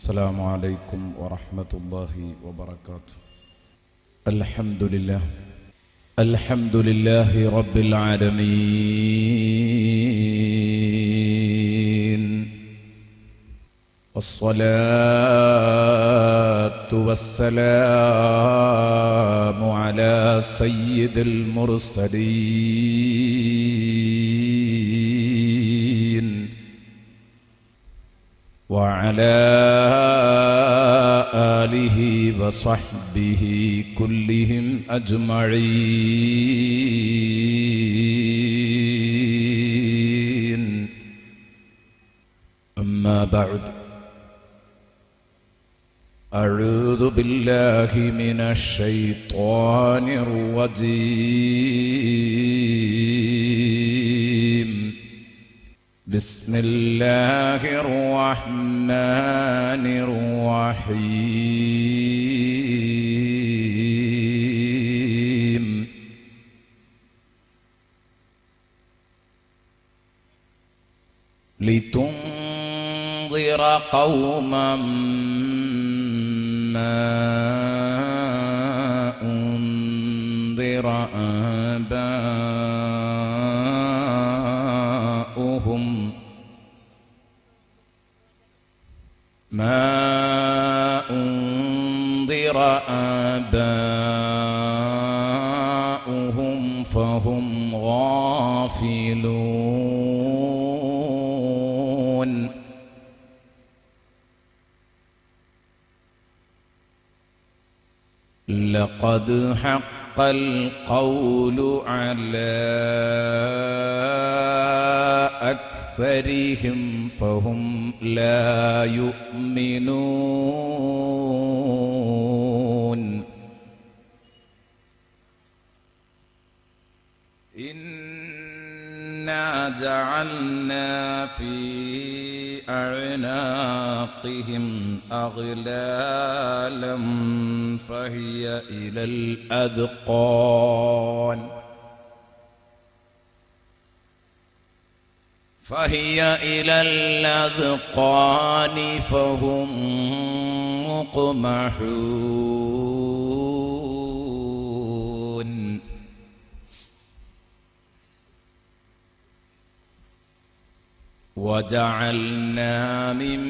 السلام عليكم ورحمة الله وبركاته. الحمد لله رب العالمين، والصلاة والسلام على سيد المرسلين وعلى آله وصحبه كلهم أجمعين. أما بعد، أعوذ بالله من الشيطان الرجيم. بسم الله الرحمن الرحيم. لتنذر قوما ما أنذر آباؤهم فهم غافلون. لقد حق القول على أكثرهم فهم لا يؤمنون. إنا جعلنا في أعناقهم أغلالا فهي إلى الأذقان فهم مقمحون. وجعلنا من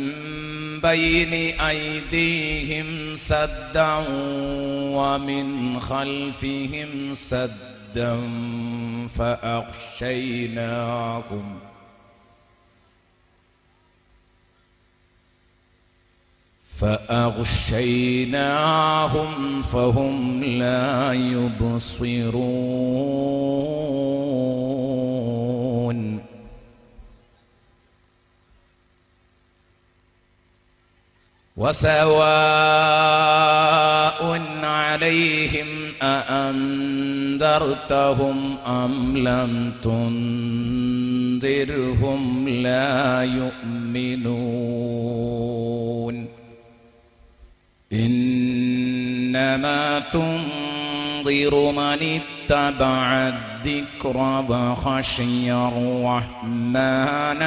بين أيديهم سدا ومن خلفهم سدا فأغشيناهم فهم لا يبصرون. وسواء عليهم أأنذرتهم أم لم تنذرهم لا يؤمنون. إنما تنذر من اتبع الذكر وخشي الرحمن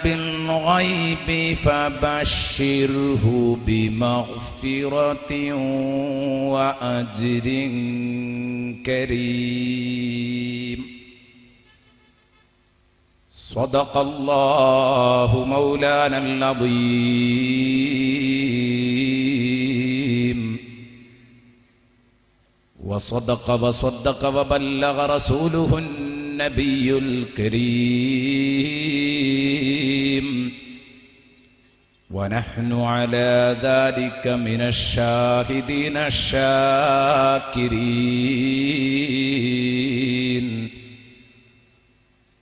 بالغيب فبشره بمغفرة وأجر كريم. صدق الله مولانا العظيم. وصدق وبلغ رسوله النبي الكريم. ونحن على ذلك من الشاهدين الشاكرين.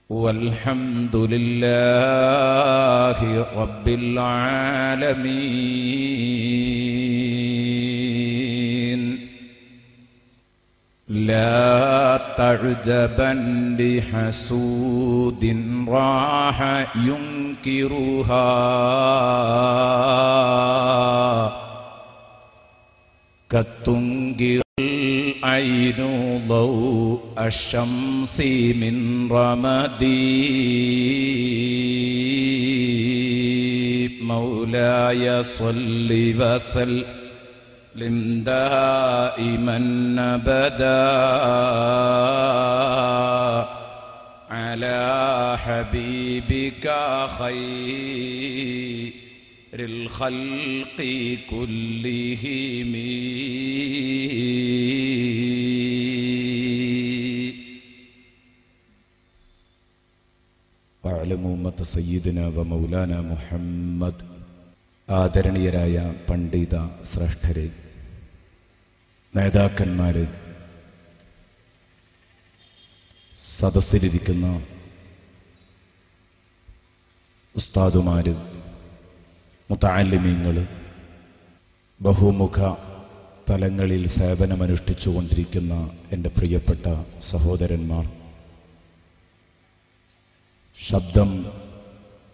والحمد لله رب العالمين. لا تعجبن لحسود راح ينكرها كالتنجر العين ضوء الشمس من رمدي مولاي صل وسلم دائما أبدا على حبيبك خير الخلق كلهم. وأعلم أمة سيدنا ومولانا محمد. ആദരണീയരായ പണ്ഡിത ശ്രേഷ്ഠരെ, നേതാക്കന്മാരെ, സദസ്സിലിരിക്കുന്ന ഉസ്താദുമാര്, മുതഅല്ലിമീങ്ങൾ, ബഹുമുഖ തലങ്ങളിൽ സേവനമനുഷ്ഠിച്ചുകൊണ്ടിരിക്കുന്ന എൻ്റെ പ്രിയപ്പെട്ട സഹോദരന്മാർ, ശബ്ദം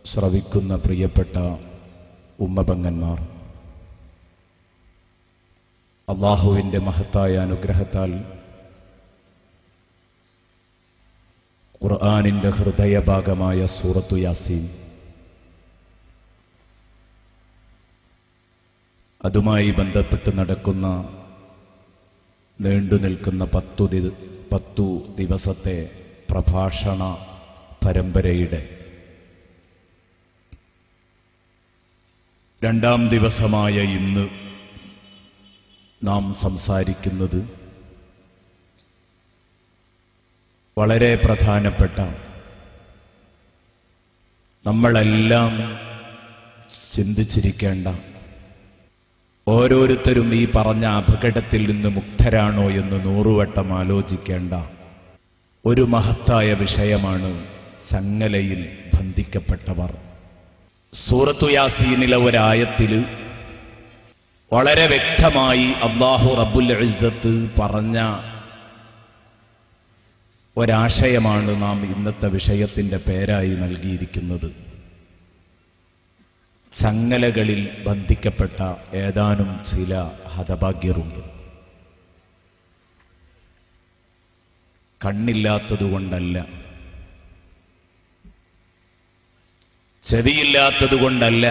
ശ്രവിക്കുന്ന പ്രിയപ്പെട്ട ഉമ്മപെങ്ങന്മാർ, അല്ലാഹുവിൻ്റെ മഹത്തായ അനുഗ്രഹത്താൽ ഖുർആനിൻ്റെ ഹൃദയഭാഗമായ സൂറത്തു യാസീൻ, അതുമായി ബന്ധപ്പെട്ട് നടക്കുന്ന നീണ്ടുനിൽക്കുന്ന 10 ദിവസത്തെ പ്രഭാഷണ പരമ്പരയുടെ 2ാം ദിവസമായ ഇന്ന് നാം സംസാരിക്കുന്നത് വളരെ പ്രധാനപ്പെട്ട, നമ്മളെല്ലാം ചിന്തിച്ചിരിക്കേണ്ട, ഓരോരുത്തരും ഈ പറഞ്ഞ അപകടത്തിൽ നിന്ന് മുക്തരാണോ എന്ന് 100 വട്ടം ആലോചിക്കേണ്ട ഒരു മഹത്തായ വിഷയമാണ് ചങ്ങലയിൽ ബന്ധിക്കപ്പെട്ടവർ. സൂറത്തു യാസീനിലെ ഒരായത്തിൽ വളരെ വ്യക്തമായി അല്ലാഹു റബ്ബുൽ ഇസ്സത്ത് പറഞ്ഞ ഒരാശയമാണ് നാം ഇന്നത്തെ വിഷയത്തിന്റെ പേരായി നൽകിയിരിക്കുന്നത്. ചങ്ങലകളിൽ ബന്ധിക്കപ്പെട്ട ഏതാനും ചില ഹതഭാഗ്യരുണ്ട്. കണ്ണില്ലാത്തതുകൊണ്ടല്ല, ചെവിയില്ലാത്തതുകൊണ്ടല്ല,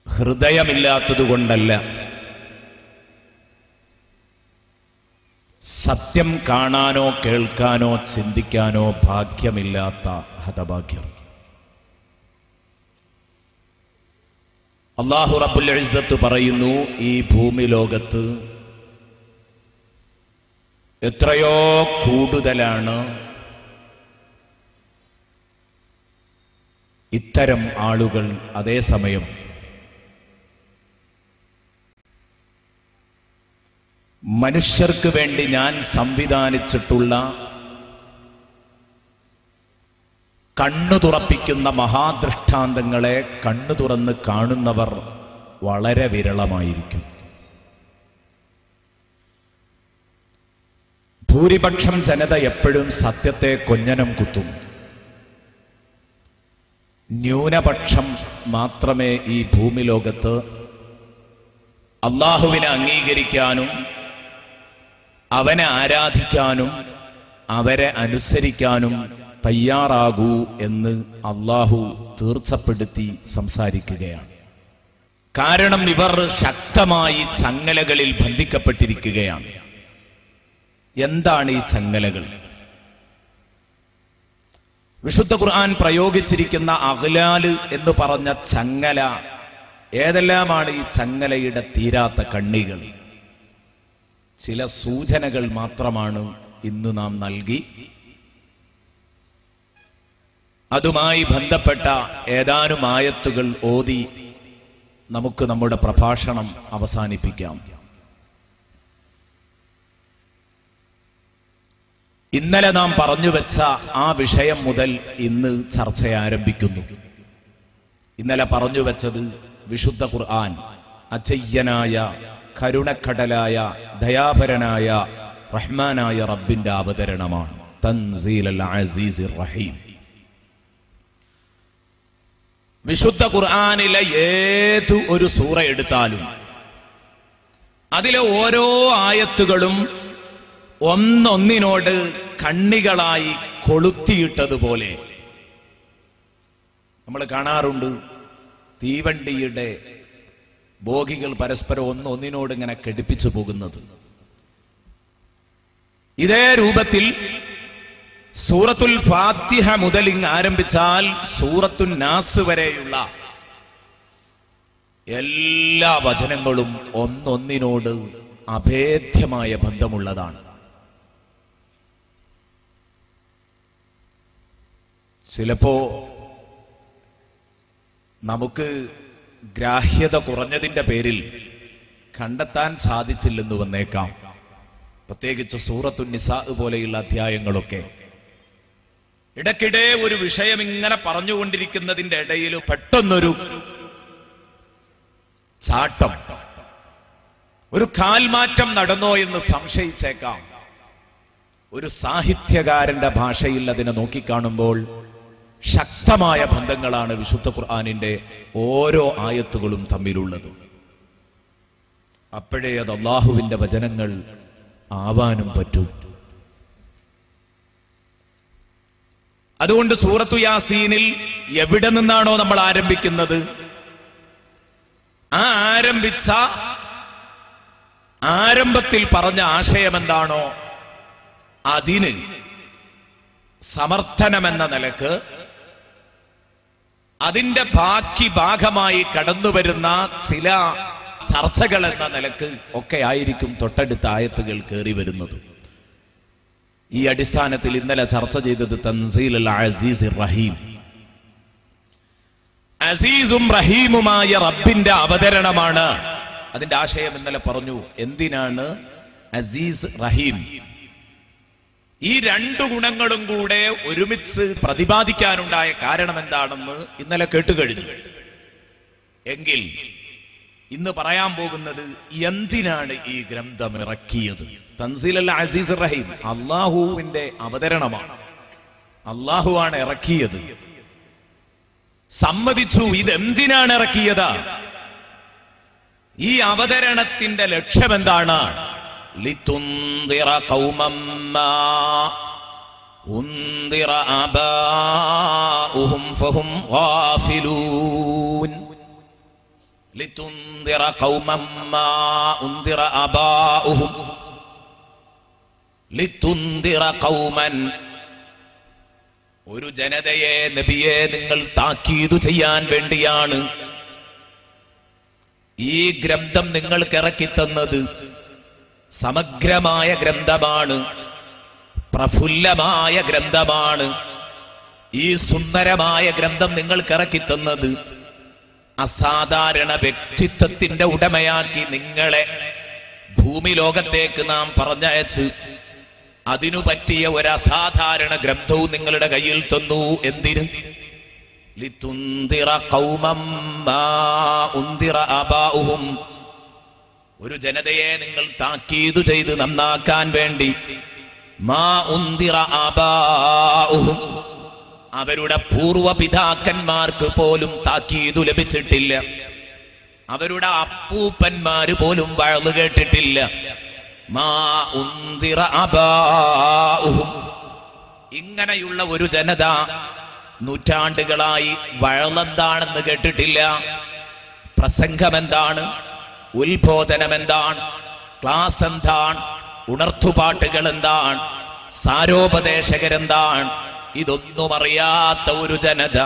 ഹൃദയമില്ലാത്തതുകൊണ്ടല്ല, സത്യം കാണാനോ കേൾക്കാനോ ചിന്തിക്കാനോ ഭാഗ്യമില്ലാത്ത ഹതഭാഗ്യം. അല്ലാഹു റബ്ബുൽ ഇസ്സത്ത് പറയുന്നു, ഈ ഭൂമി ലോകത്ത് എത്രയോ കൂടുതലാണ് ഇത്തരം ആളുകൾ. അതേസമയം മനുഷ്യർക്ക് വേണ്ടി ഞാൻ സംവിധാനിച്ചിട്ടുള്ള കണ്ണു തുറപ്പിക്കുന്ന മഹാദൃഷ്ടാന്തങ്ങളെ കണ്ണു തുറന്ന് കാണുന്നവർ വളരെ വിരളമായിരിക്കും. ഭൂരിപക്ഷം ജനത എപ്പോഴും സത്യത്തെ കൊഞ്ഞനം കുത്തും. ന്യൂനപക്ഷം മാത്രമേ ഈ ഭൂമി ലോകത്ത് അല്ലാഹുവിനെ അംഗീകരിക്കാനും അവനെ ആരാധിക്കാനും അവരെ അനുസരിക്കാനും തയ്യാറാകൂ എന്ന് അല്ലാഹു തീർച്ചപ്പെടുത്തി സംസാരിക്കുകയാണ്. കാരണം ഇവർ ശക്തമായി ചങ്ങലകളിൽ ബന്ധിക്കപ്പെട്ടിരിക്കുകയാണ്. എന്താണ് ഈ ചങ്ങലകൾ? വിശുദ്ധ ഖുർആൻ പ്രയോഗിച്ചിരിക്കുന്ന അഗ്ലാല് എന്ന് പറഞ്ഞ ചങ്ങല ഏതെല്ലാമാണ്? ഈ ചങ്ങലയുടെ തീരാത്ത കണ്ണികൾ. ചില സൂചനകൾ മാത്രമാണ് ഇന്ന് നാം നൽകി അതുമായി ബന്ധപ്പെട്ട ഏതാനും ആയത്തുകൾ ഓതി നമുക്ക് നമ്മുടെ പ്രഭാഷണം അവസാനിപ്പിക്കാം. ഇന്നലെ നാം പറഞ്ഞുവെച്ച ആ വിഷയം മുതൽ ഇന്ന് ചർച്ച ആരംഭിക്കുന്നു. ഇന്നലെ പറഞ്ഞുവെച്ചത് വിശുദ്ധ ഖുർആൻ അജയ്യനായ കരുണക്കടലായ ദയാപരനായ റഹ്മാനായ റബ്ബിന്റെ അവതരണമാണ്. തൻസീലൽ അസീസിർ റഹീം. വിശുദ്ധ ഖുർആനിലെ ഏതു ഒരു സൂറ എടുത്താലും അതിലെ ഓരോ ആയത്തുകളും ഒന്നൊന്നിനോട് കണ്ണികളായി കൊളുത്തിയിട്ടതുപോലെ. നമ്മൾ കാണാറുണ്ട് തീവണ്ടിയുടെ ബോഗികൾ പരസ്പരം ഒന്നൊന്നിനോട് ഇങ്ങനെ ഘടിപ്പിച്ചു പോകുന്നത്. ഇതേ രൂപത്തിൽ സൂറത്തുൽ ഫാത്തിഹ മുതൽ ആരംഭിച്ചാൽ സൂറത്തുൻ നാസ് വരെയുള്ള എല്ലാ വചനങ്ങളും ഒന്നൊന്നിനോട് അഭേദ്യമായ ബന്ധമുള്ളതാണ്. ചിലപ്പോ നമുക്ക് ഗ്രാഹ്യത കുറഞ്ഞതിന്റെ പേരിൽ കണ്ടെത്താൻ സാധിച്ചില്ലെന്ന് വന്നേക്കാം. പ്രത്യേകിച്ച് സൂറത്തുൻ നിസാ പോലെയുള്ള അധ്യായങ്ങളൊക്കെ ഇടയ്ക്കിടെ ഒരു വിഷയം ഇങ്ങനെ പറഞ്ഞുകൊണ്ടിരിക്കുന്നതിന്റെ ഇടയിൽ പെട്ടെന്നൊരു ചാട്ടം, ഒരു കാൽമാറ്റം നടന്നോ എന്ന് സംശയിച്ചേക്കാം. ഒരു സാഹിത്യകാരന്റെ ഭാഷയിൽ അതിനെ നോക്കിക്കാണുമ്പോൾ ശക്തമായ ബന്ധങ്ങളാണ് വിശുദ്ധ ഖുർആനിന്റെ ഓരോ ആയത്തുകളും തമ്മിലുള്ളത്. അപ്പോഴേ അത് അല്ലാഹുവിന്റെ വചനങ്ങൾ ആവാനും പറ്റൂ. അതുകൊണ്ട് സൂറത്തു യാസീനിൽ എവിടെ നിന്നാണോ നമ്മൾ ആരംഭിക്കുന്നത്, ആ ആരംഭത്തിൽ പറഞ്ഞ ആശയം എന്താണോ അതിന് സമർത്ഥനമെന്ന നിലക്ക് അതിന്റെ ബാക്കി ഭാഗമായി കടന്നുവരുന്ന ചില ചർച്ചകൾ എന്ന നിലക്ക് ഒക്കെ ആയിരിക്കും തൊട്ടടുത്ത ആയത്തുകൾ കയറി വരുന്നത്. ഈ അടിസ്ഥാനത്തിൽ ഇന്നലെ ചർച്ച ചെയ്തത് തൻസീലുൽ അസീസിർ റഹീം, അസീസും റഹീമുമായ റബ്ബിന്റെ അവതരണമാണ്. അതിന്റെ ആശയം ഇന്നലെ പറഞ്ഞു. എന്തിനാണ് അസീസ് റഹീം? ഈ രണ്ടു ഗുണങ്ങളും കൂടെ ഒരുമിച്ച് പ്രതിപാദിക്കാനുണ്ടായ കാരണം എന്താണെന്ന് ഇന്നലെ കേട്ടുകഴിഞ്ഞു. എങ്കിൽ ഇന്ന് പറയാൻ പോകുന്നത് എന്തിനാണ് ഈ ഗ്രന്ഥം ഇറക്കിയത്. തൻസീലുൽ അസീസ് റഹീം അല്ലാഹുവിന്റെ അവതരണമാണ്, അല്ലാഹുവാണ് ഇറക്കിയത്. സമ്മതിച്ചു. ഇതെന്തിനാണ് ഇറക്കിയത്? ഈ അവതരണത്തിന്റെ ലക്ഷ്യമെന്താണ്? ലിതുൻദിറ ഖൗമൻ മാ ഉൻദിറ ആബാഉഹും ഫഹും ഗാഫിലൂൻ. ലിതുൻദിറ ഖൗമൻ മാ ഉൻദിറ ആബാഉഹും. ലിതുൻദിറ ഖൗമൻ, ഒരു ജനതയെ നബിയെ നിങ്ങൾ താക്കീതു ചെയ്യാൻ വേണ്ടിയാണ് ഈ ഗ്രന്ഥം നിങ്ങൾക്ക് ഇറക്കിത്തന്നത്. സമഗ്രമായ ഗ്രന്ഥമാണ്, പ്രഫുല്ലമായ ഗ്രന്ഥമാണ്. ഈ സുന്ദരമായ ഗ്രന്ഥം നിങ്ങൾക്ക് ഇറക്കിത്തന്നത് അസാധാരണ വ്യക്തിത്വത്തിന്റെ ഉടമയാക്കി നിങ്ങളെ ഭൂമി ലോകത്തേക്ക് നാം പറഞ്ഞയച്ച് അതിനു പറ്റിയ ഒരു അസാധാരണ ഗ്രന്ഥവും നിങ്ങളുടെ കയ്യിൽ തന്നു. എന്തിന്? ലിതുൻദിറ ഖൗമൻ മാ ഉൻദിറ ആബാഉഹും, ഒരു ജനതയെ നിങ്ങൾ താക്കീതു ചെയ്ത് നന്നാക്കാൻ വേണ്ടി. മാ ഉൻദിറ ആബാഉഹും, അവരുടെ പൂർവപിതാക്കന്മാർക്ക് പോലും താക്കീതു ലഭിച്ചിട്ടില്ല. അവരുടെ അപ്പൂപ്പന്മാര് പോലും വഴന്നു കേട്ടിട്ടില്ല. മാ ഉൻദിറ ആബാഉഹും, ഇങ്ങനെയുള്ള ഒരു ജനത നൂറ്റാണ്ടുകളായി വഴലെന്താണെന്ന് കേട്ടിട്ടില്ല. പ്രസംഗമെന്താണ്, ഉത്ബോധനമെന്താണ്, ക്ലാസ് എന്താണ്, ഉണർത്തുപാട്ടുകൾ എന്താണ്, സാരോപദേശകരെന്താണ്, ഇതൊന്നും അറിയാത്ത ഒരു ജനത.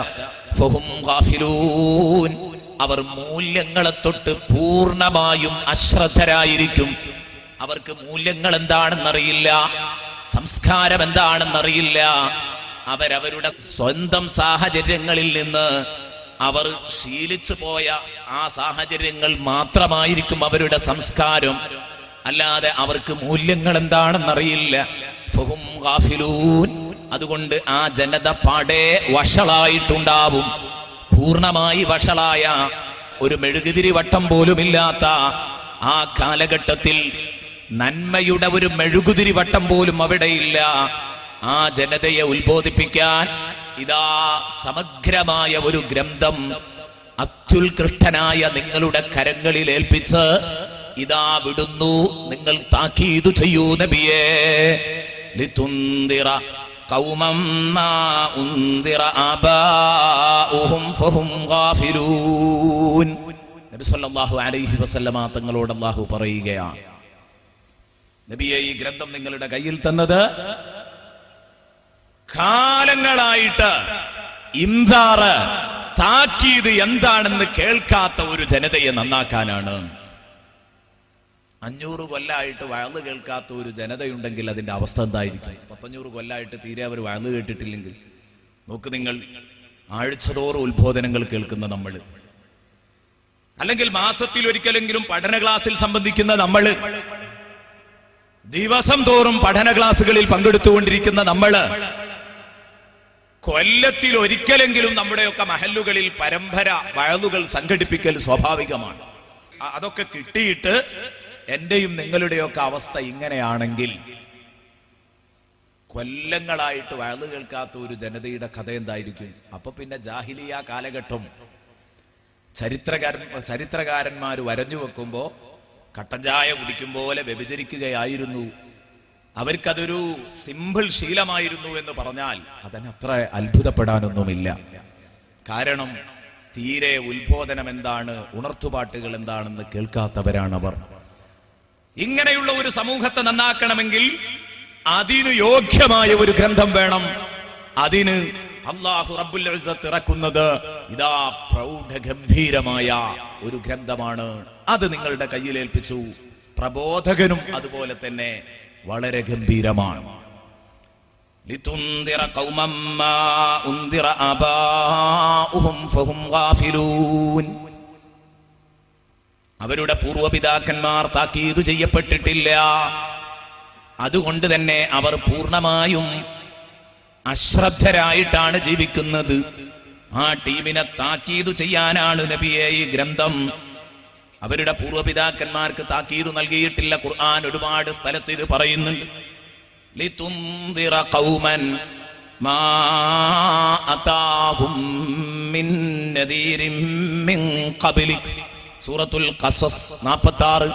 ഫഹും ഗാഫിലൂൻ, അവർ മൂല്യങ്ങളെ തൊട്ട് പൂർണ്ണമായും അശ്രദ്ധരായിരിക്കും. അവർക്ക് മൂല്യങ്ങൾ എന്താണെന്നറിയില്ല, സംസ്കാരം എന്താണെന്നറിയില്ല. അവരവരുടെ സ്വന്തം സാഹചര്യങ്ങളിൽ നിന്ന് അവർ ശീലിച്ചു പോയ ആ സാഹചര്യങ്ങൾ മാത്രമായിരിക്കും അവരുടെ സംസ്കാരം. അല്ലാതെ അവർക്ക് മൂല്യങ്ങൾ എന്താണെന്നറിയില്ല. ഫഹും ഗാഫിലൂൻ, അതുകൊണ്ട് ആ ജനത പാടെ വഷളായിട്ടുണ്ടാവും. പൂർണ്ണമായി വഷളായ, ഒരു മെഴുകുതിരി വട്ടം പോലുമില്ലാത്ത ആ കാലഘട്ടത്തിൽ നന്മയുടെ ഒരു മെഴുകുതിരി വട്ടം പോലും അവിടെയില്ല. ആ ജനതയെ ഉത്ബോധിപ്പിക്കാൻ ഇതാ സമഗ്രമായ ഒരു ഗ്രന്ഥം അത്യുത്കൃഷ്ടനായ നിങ്ങളുടെ കരങ്ങളിൽ ഏൽപ്പിച്ച് ഇതാ വിടുന്നു, നിങ്ങൾ താക്കീതു ചെയ്യൂ നബിയേ. ലിതുന്ദിറ ഖൗമം മാ ഉന്ദിറ ആബാഉഹും ഫഹും ഗാഫിലൂൻ. നബി സല്ലല്ലാഹു അലൈഹി വസല്ലമ തങ്ങളോട് അല്ലാഹു പറയുകയാണ്, നബിയെ, ഈ ഗ്രന്ഥം നിങ്ങളുടെ കയ്യിൽ തന്നത് കാലങ്ങളായിട്ട് ഇൻസാറ് താക്കീത് എന്താണെന്ന് കേൾക്കാത്ത ഒരു ജനതയെ നന്നാക്കാനാണ്. 500 കൊല്ലമായിട്ട് വഴന്ന് കേൾക്കാത്ത ഒരു ജനതയുണ്ടെങ്കിൽ അതിന്റെ അവസ്ഥ എന്തായിരിക്കും? 500 കൊല്ലമായിട്ട് തീരെ അവർ വഴന്ന് കേട്ടിട്ടില്ലെങ്കിൽ നോക്ക് നിങ്ങൾ. ആഴ്ചതോറും ഉത്ബോധനങ്ങൾ കേൾക്കുന്ന നമ്മൾ, അല്ലെങ്കിൽ മാസത്തിൽ ഒരിക്കലെങ്കിലും പഠന ക്ലാസ്സിൽ സംബന്ധിക്കുന്ന നമ്മൾ, ദിവസം തോറും പഠന ക്ലാസ്സുകളിൽ പങ്കെടുത്തുകൊണ്ടിരിക്കുന്ന നമ്മൾ, കൊല്ലത്തിൽ ഒരിക്കലെങ്കിലും നമ്മുടെയൊക്കെ മഹല്ലുകളിൽ പരമ്പര വഴലുകൾ സംഘടിപ്പിക്കൽ സ്വാഭാവികമാണ്. അതൊക്കെ കിട്ടിയിട്ട് എന്റെയും നിങ്ങളുടെയൊക്കെ അവസ്ഥ ഇങ്ങനെയാണെങ്കിൽ കൊല്ലങ്ങളായിട്ട് വഴല് കേൾക്കാത്ത ഒരു ജനതയുടെ കഥ എന്തായിരിക്കും? അപ്പൊ പിന്നെ ജാഹിലിയ കാലഘട്ടം ചരിത്രകാരന്മാർ വരഞ്ഞു വെക്കുമ്പോ കട്ടൻ ചായ കുടിക്കും പോലെ വ്യഭിചരിക്കുകയായിരുന്നു. അവർക്കതൊരു സിമ്പിൾ ശീലമായിരുന്നു എന്ന് പറഞ്ഞാൽ അതിനത്ര അത്ഭുതപ്പെടാനൊന്നുമില്ല. കാരണം തീരെ ഉത്ബോധനം എന്താണ്, ഉണർത്തുപാട്ടുകൾ എന്താണെന്ന് കേൾക്കാത്തവരാണവർ. ഇങ്ങനെയുള്ള ഒരു സമൂഹത്തെ നന്നാക്കണമെങ്കിൽ അതിന് യോഗ്യമായ ഒരു ഗ്രന്ഥം വേണം. അതിന് അല്ലാഹു റബ്ബുൽ ഇസ്സത്ത് ഇറക്കുന്നത് ഇതാ പ്രൗഢഗംഭീരമായ ഒരു ഗ്രന്ഥമാണ്. അത് നിങ്ങളുടെ കയ്യിലേൽപ്പിച്ചു. പ്രബോധകനും അതുപോലെ തന്നെ വളരെ ഗംഭീരമാണ്. ലിതുന്ദിറ ഖൗമം മാ ഉന്ദിറ ആബാഉഹും ഫഹും ഗാഫിലൂൻ. അവരുടെ പൂർവപിതാക്കന്മാർ താക്കീതു ചെയ്യപ്പെട്ടിട്ടില്ല. അതുകൊണ്ട് തന്നെ അവർ പൂർണ്ണമായും അശ്രദ്ധരായിട്ടാണ് ജീവിക്കുന്നത്. ആ ടീമിനെ താക്കീതു ചെയ്യാനാണ് നബിയെ ഈ ഗ്രന്ഥം. അവരുടെ പൂർവപിതാക്കന്മാർക്ക് താക്കീതു നൽകിയിട്ടില്ല. ഖുർആൻ ഒരുപാട് സ്ഥലത്ത് ഇത് പറയുന്നുണ്ട്. ലിതുന്ദിറ ഖൗമൻ മാ അതാഹും മിൻ നദീരിൻ മിൻ ഖബ്ലിക്. സൂറത്തുൽ ഖസസ് 46.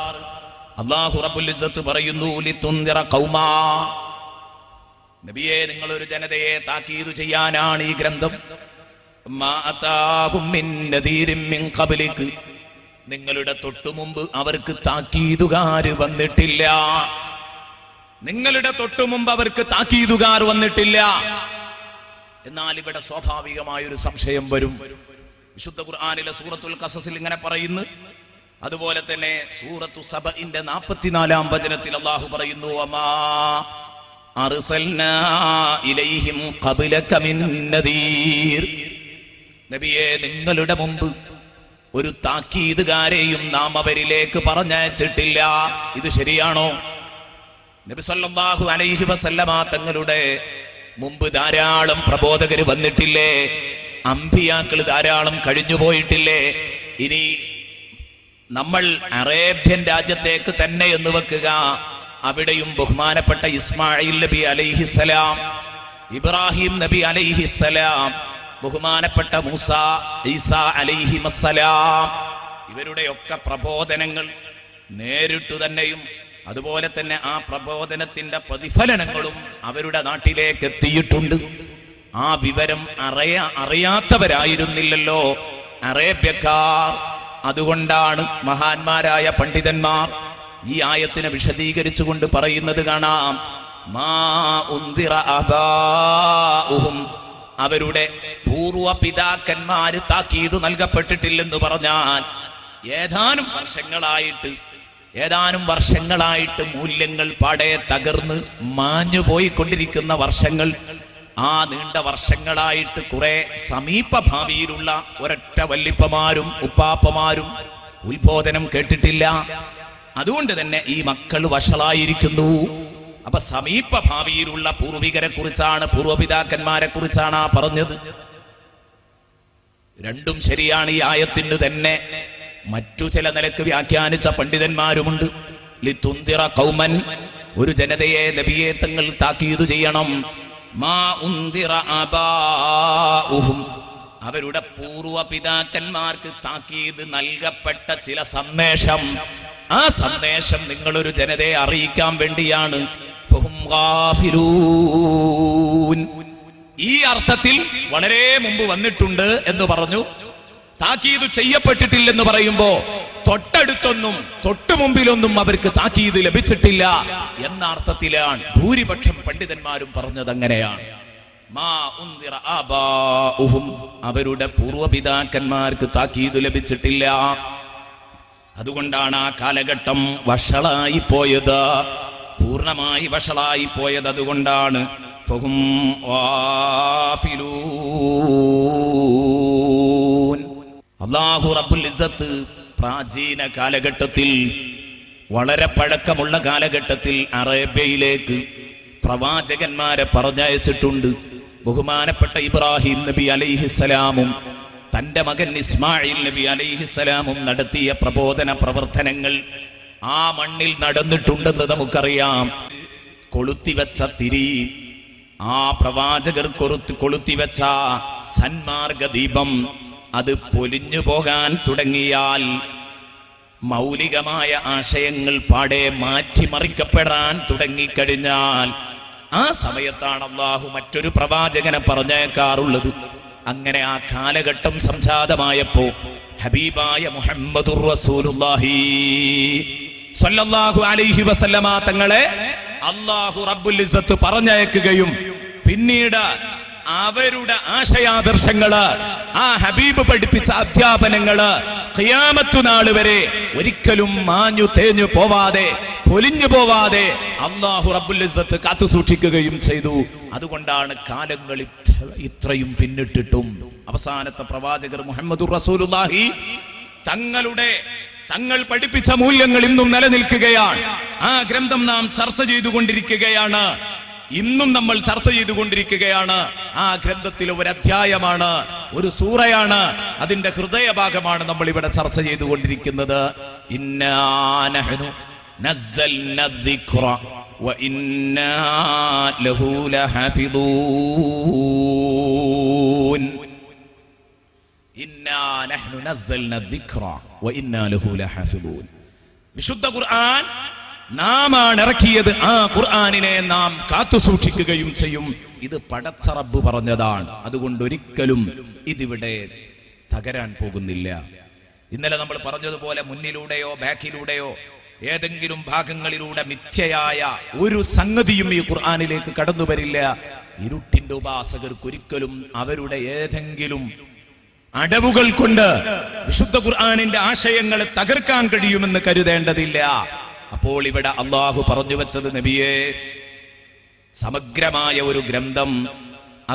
അല്ലാഹു റബ്ബുൽ ഇസ്സത്ത് പറയുന്നു, ലിതുന്ദിറ ഖൗമാ, നബിയെ, നിങ്ങളൊരു ജനതയെ താക്കീതു ചെയ്യാനാണ് ഈ ഗ്രന്ഥം. മാ അതാഹും മിൻ നദീരിൻ മിൻ ഖബ്ലിക്, നിങ്ങളുടെ തൊട്ടുമുമ്പ് അവർക്ക് താക്കീതുകാര് വന്നിട്ടില്ല. നിങ്ങളുടെ തൊട്ടുമുമ്പ് അവർക്ക് താക്കീതുകാർ വന്നിട്ടില്ല. എന്നാൽ ഇവിടെ സ്വാഭാവികമായൊരു സംശയം വരും. വിശുദ്ധ ഖുർആനിലെ സൂറത്തുൽ ഖസസിൽ ഇങ്ങനെ പറയുന്നു. അതുപോലെ തന്നെ സൂറത്തു സബഇന്റെ 44-ാം വചനത്തിൽ അല്ലാഹു പറയുന്നു, വമാ അർസൽനാ ഇലൈഹിം ഖബ്ലക മിൻ നദീർ. നബിയെ, നിങ്ങളുടെ മുമ്പ് ഒരു താക്കീതുകാരെയും നാം അവരിലേക്ക് പറഞ്ഞയച്ചിട്ടില്ല. ഇത് ശരിയാണോ? നബി സല്ലല്ലാഹു അലൈഹി വസല്ലമ തങ്ങളുടെ മുമ്പ് ധാരാളം പ്രബോധകർ വന്നിട്ടില്ലേ? അമ്പിയാക്കൾ ധാരാളം കഴിഞ്ഞുപോയിട്ടില്ലേ? ഇനി നമ്മൾ അറേബ്യൻ രാജ്യത്തേക്ക് തന്നെ എന്ന് വെക്കുക. അവിടെയും ബഹുമാനപ്പെട്ട ഇസ്മായിൽ നബി അലൈഹിസ്സലാം, ഇബ്രാഹിം നബി അലൈഹിസ്സലാം, ബഹുമാനപ്പെട്ട മൂസ, ഈസാ അലൈഹിമസ്സലാം, ഇവരുടെയൊക്കെ പ്രബോധനങ്ങൾ നേരിട്ടു തന്നെയും അതുപോലെ തന്നെ ആ പ്രബോധനത്തിന്റെ പ്രതിഫലനങ്ങളും അവരുടെ നാട്ടിലേക്ക് എത്തിയിട്ടുണ്ട്. ആ വിവരം അറിയാത്തവരായിരുന്നില്ലല്ലോ അറേബ്യക്കാർ. അതുകൊണ്ടാണ് മഹാന്മാരായ പണ്ഡിതന്മാർ ഈ ആയത്തിനെ വിശദീകരിച്ചുകൊണ്ട് പറയുന്നത് കാണാം, മാ ഉന്ദിറ ആബാഉഹും, അവരുടെ പൂർവ പിതാക്കന്മാര് താക്കീതു നൽകപ്പെട്ടിട്ടില്ലെന്ന് പറഞ്ഞാൽ ഏതാനും വർഷങ്ങളായിട്ട് മൂല്യങ്ങൾ പാടെ തകർന്ന് മാഞ്ഞുപോയിക്കൊണ്ടിരിക്കുന്ന വർഷങ്ങൾ. ആ നീണ്ട വർഷങ്ങളായിട്ട് കുറെ സമീപഭാവിയിലുള്ള ഒരൊറ്റ വല്ലിപ്പമാരും ഉപ്പാപ്പമാരും ഉത്ബോധനം കേട്ടിട്ടില്ല. അതുകൊണ്ട് തന്നെ ഈ മക്കൾ വഷളായിരിക്കുന്നു. അപ്പൊ സമീപഭാവിയിലുള്ള പൂർവികരെ കുറിച്ചാണ്, പൂർവപിതാക്കന്മാരെ കുറിച്ചാണ് ആ പറഞ്ഞത്. രണ്ടും ശരിയാണ്. ഈ ആയത്തിന് തന്നെ മറ്റു ചില നിലക്ക് വ്യാഖ്യാനിച്ച പണ്ഡിതന്മാരുമുണ്ട്. ലിതുന്ദിറ ഖൗമൻ, ഒരു ജനതയെ നബിയെ തങ്ങൾ താക്കീതു ചെയ്യണം. മാ ഉന്ദിറ ആബാഉഹും, അവരുടെ പൂർവപിതാക്കന്മാർക്ക് താക്കീത് നൽകപ്പെട്ട ചില സന്ദേശം ആ സന്ദേശം നിങ്ങളൊരു ജനതയെ അറിയിക്കാൻ വേണ്ടിയാണ്. ഫഹും ഗാഫിലൂൻ. ഈ അർത്ഥത്തിൽ വളരെ മുമ്പ് വന്നിട്ടുണ്ട് എന്ന് പറഞ്ഞു. താക്കീത് ചെയ്യപ്പെട്ടിട്ടില്ലെന്ന് പറയുമ്പോ തൊട്ടടുത്തൊന്നും തൊട്ടുമുമ്പിലൊന്നും അവർക്ക് താക്കീത് ലഭിച്ചിട്ടില്ല എന്ന അർത്ഥത്തിലാണ് ഭൂരിപക്ഷം പണ്ഡിതന്മാരും പറഞ്ഞത്. അങ്ങനെയാണ്. മാ ഉൻദിറ ആബാഉഹും, അവരുടെ പൂർവ്വപിതാക്കന്മാർക്ക് താക്കീത് ലഭിച്ചിട്ടില്ല. അതുകൊണ്ടാണ് ആ കാലഘട്ടം വഷളായി പോയത്, പൂർണ്ണമായി വഷളായി പോയത്. അതുകൊണ്ടാണ് ഫഹും ഗാഫിലൂൻ. അല്ലാഹു റബ്ബുൽ ഇസ്സത്ത് പ്രാചീന കാലഘട്ടത്തിൽ, വളരെ പഴക്കമുള്ള കാലഘട്ടത്തിൽ അറേബ്യയിലേക്ക് പ്രവാചകന്മാരെ പറഞ്ഞയച്ചിട്ടുണ്ട്. ബഹുമാനപ്പെട്ട ഇബ്രാഹിം നബി അലൈഹിസ്സലാമും തന്റെ മകൻ ഇസ്മായിൽ നബി അലൈഹിസ്സലാമും നടത്തിയ പ്രബോധന പ്രവർത്തനങ്ങൾ ആ മണ്ണിൽ നടന്നിട്ടുണ്ടെന്ന് നമുക്കറിയാം. കൊളുത്തിവെച്ച തിരി, ആ പ്രവാചകർ കൊളുത്തിവെച്ച സന്മാർഗ ദീപം, അത് പൊലിഞ്ഞു പോകാൻ തുടങ്ങിയാൽ മൗലികമായ ആശയങ്ങൾ പാടെ മാറ്റിമറിക്കപ്പെടാൻ തുടങ്ങിക്കഴിഞ്ഞാൽ ആ സമയത്താണ് അല്ലാഹു മറ്റൊരു പ്രവാചകനെ പറഞ്ഞേക്കാറുള്ളത്. അങ്ങനെ ആ കാലഘട്ടം സംജാതമായപ്പോ ഹബീബായ മുഹമ്മദുർ റസൂലുള്ളാഹി സ്വല്ലല്ലാഹു അലൈഹി വസല്ലമ തങ്ങളെ അല്ലാഹു റബ്ബുൽ ഇസ്സത്ത് പറഞ്ഞയക്കുകയും പിന്നീട് അവരുടെ ആശയാദർശങ്ങള്, ആ ഹബീബ് പഠിപ്പിച്ച അധ്യാപനങ്ങള് ഖിയാമത്ത് നാൾ വരെ ഒരിക്കലും മാഞ്ഞു തേഞ്ഞു പോവാതെ, പൊലിഞ്ഞു പോവാതെ അല്ലാഹു റബ്ബുൽ ഇസ്സത്ത് കാത്തു സൂക്ഷിക്കുകയും ചെയ്തു. അതുകൊണ്ടാണ് കാലങ്ങൾ ഇത്രയും പിന്നിട്ടിട്ടും അവസാനത്തെ പ്രവാചകർ മുഹമ്മദുർ റസൂലുള്ളാഹി തങ്ങൾ പഠിപ്പിച്ച മൂല്യങ്ങൾ ഇന്നും നിലനിൽക്കുകയാണ്. ആ ഗ്രന്ഥം നാം ചർച്ച ചെയ്തുകൊണ്ടിരിക്കുകയാണ്. ഇന്നും നമ്മൾ ചർച്ച ചെയ്തുകൊണ്ടിരിക്കുകയാണ്. ആ ഗ്രന്ഥത്തിലെ ഒരു അധ്യായമാണ്, ഒരു സൂറയാണ്, അതിന്റെ ഹൃദയഭാഗമാണ് നമ്മൾ ഇവിടെ ചർച്ച ചെയ്തുകൊണ്ടിരിക്കുന്നത്. ഇന്നാ നഹ്നു നസ്സൽന الذിക്റ വഇന്നാ ലഹു ലഹാഫിളൂൻ. ഇന്നാ നഹ്നു നസ്സൽന الذിക്റ വഇന്നാ ലഹു ലഹാഫിളൂൻ. വിശുദ്ധ ഖുർആൻ നാമാണ് ഇറക്കിയത്. ആ ഖുർആനിനെ നാം കാത്തുസൂക്ഷിക്കുകയും ചെയ്യും. ഇത് പടച്ച റബ്ബ് പറഞ്ഞതാണ്. അതുകൊണ്ട് ഒരിക്കലും ഇതിവിടെ തകരാൻ പോകുന്നില്ല. ഇന്നലെ നമ്മൾ പറഞ്ഞതുപോലെ മുന്നിലൂടെയോ ബാക്കിലൂടെയോ ഏതെങ്കിലും ഭാഗങ്ങളിലൂടെ മിഥ്യയായ ഒരു സംഗതിയും ഈ ഖുർആനിലേക്ക് കടന്നു വരില്ല. ഇരുട്ടിന്റെ ഉപാസകർക്ക് ഒരിക്കലും അവരുടെ ഏതെങ്കിലും അടവുകൾ കൊണ്ട് വിശുദ്ധ ഖുർആനിന്റെ ആശയങ്ങളെ തകർക്കാൻ കഴിയുമെന്ന് കരുതേണ്ടതില്ല. അപ്പോൾ ഇവിടെ അല്ലാഹു പറഞ്ഞു വെച്ചത്, നബിയെ, സമഗ്രമായ ഒരു ഗ്രന്ഥം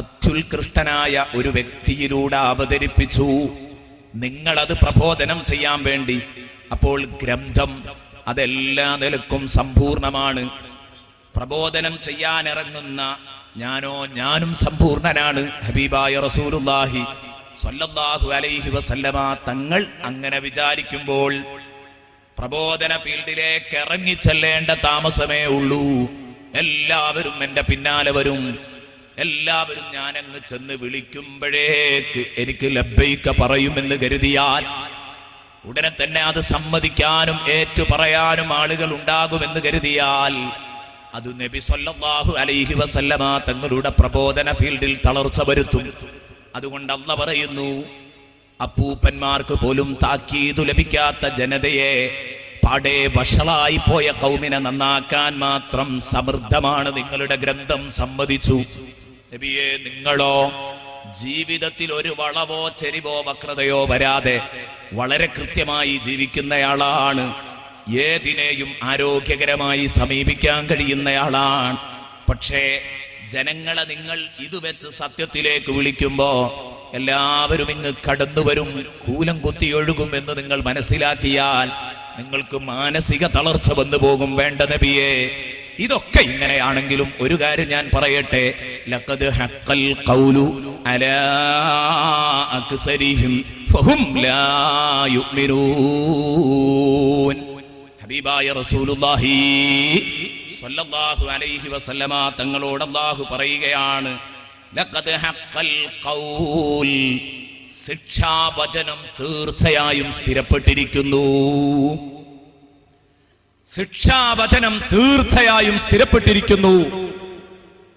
അത്യുത്കൃഷ്ടനായ ഒരു വ്യക്തിയിലൂടെ അവതരിപ്പിച്ചു. നിങ്ങളത് പ്രബോധനം ചെയ്യാൻ വേണ്ടി. അപ്പോൾ ഗ്രന്ഥം അതെല്ലാ നിലക്കും സമ്പൂർണമാണ്. പ്രബോധനം ചെയ്യാനിറങ്ങുന്ന ഞാനും സമ്പൂർണനാണ്. ഹബീബായ റസൂലുള്ളാഹി സ്വല്ലല്ലാഹു അലൈഹി വസല്ലമ തങ്ങൾ അങ്ങനെ വിചാരിക്കുമ്പോൾ പ്രബോധന ഫീൽഡിലേക്ക് ഇറങ്ങിച്ചെല്ലേണ്ട താമസമേ ഉള്ളൂ. എല്ലാവരും എന്റെ പിന്നാലെ വരും. എല്ലാവരും ഞാനങ്ങ് ചെന്ന് വിളിക്കുമ്പോഴേക്ക് എനിക്ക് ലബ്ബൈക പറയുമെന്ന് കരുതിയാൽ ഉടനെ തന്നെ അത് സമ്മതിക്കാനും ഏറ്റു പറയാനും ആളുകൾ ഉണ്ടാകുമെന്ന് കരുതിയാൽ അത് നബി സ്വല്ലല്ലാഹു അലൈഹി വസല്ലമ തങ്ങളുടെ പ്രബോധന ഫീൽഡിൽ തളർച്ച വരുത്തും. അതുകൊണ്ട് അല്ലാഹു പറയുന്നു, അപ്പൂപ്പന്മാർക്ക് പോലും താക്കീതു ലഭിക്കാത്ത ജനതയെ, പാടെ വഷളായി പോയ കൗമിനെ നന്നാക്കാൻ മാത്രം സമൃദ്ധമാണ് നിങ്ങളുടെ ഗ്രന്ഥം. സമ്മതിച്ചു. നബിയെ, നിങ്ങളോ ജീവിതത്തിൽ ഒരു വളവോ ചെരിവോ വക്രതയോ വരാതെ വളരെ കൃത്യമായി ജീവിക്കുന്നയാളാണ്. ഏതിനെയും ആരോഗ്യകരമായി സമീപിക്കാൻ കഴിയുന്നയാളാണ്. പക്ഷേ ജനങ്ങളെ നിങ്ങൾ ഇത് വെച്ച് സത്യത്തിലേക്ക് വിളിക്കുമ്പോ എല്ലാവരും ഇങ്ങ് കടന്നുവരും, കൂലം കുത്തിയൊഴുകും എന്ന് നിങ്ങൾ മനസ്സിലാക്കിയാൽ നിങ്ങൾക്ക് മാനസിക തളർച്ച വന്നു പോകും. വേണ്ട നബിയെ, ഇതൊക്കെ ഇങ്ങനെയാണെങ്കിലും ഒരു കാര്യം ഞാൻ പറയട്ടെ, ലഖദ് ഹഖൽ ഖൗലു അലാ അക്സരിഹിം ഫഹും ലാ യുഅ്മിനൂൻ. ഹബീബായ റസൂലുള്ളാഹി സ്വല്ലല്ലാഹു അലൈഹി വസല്ലമ തങ്ങളോട് അല്ലാഹു പറയുകയാണ്, ലഖദ് ഹഖൽ ഖൗൽ, ശിക്ഷാവചനം തീർച്ചയായും സ്ഥിരപ്പെട്ടിരിക്കുന്നു. ശിക്ഷാവചനം തീർച്ചയായും സ്ഥിരപ്പെട്ടിരിക്കുന്നു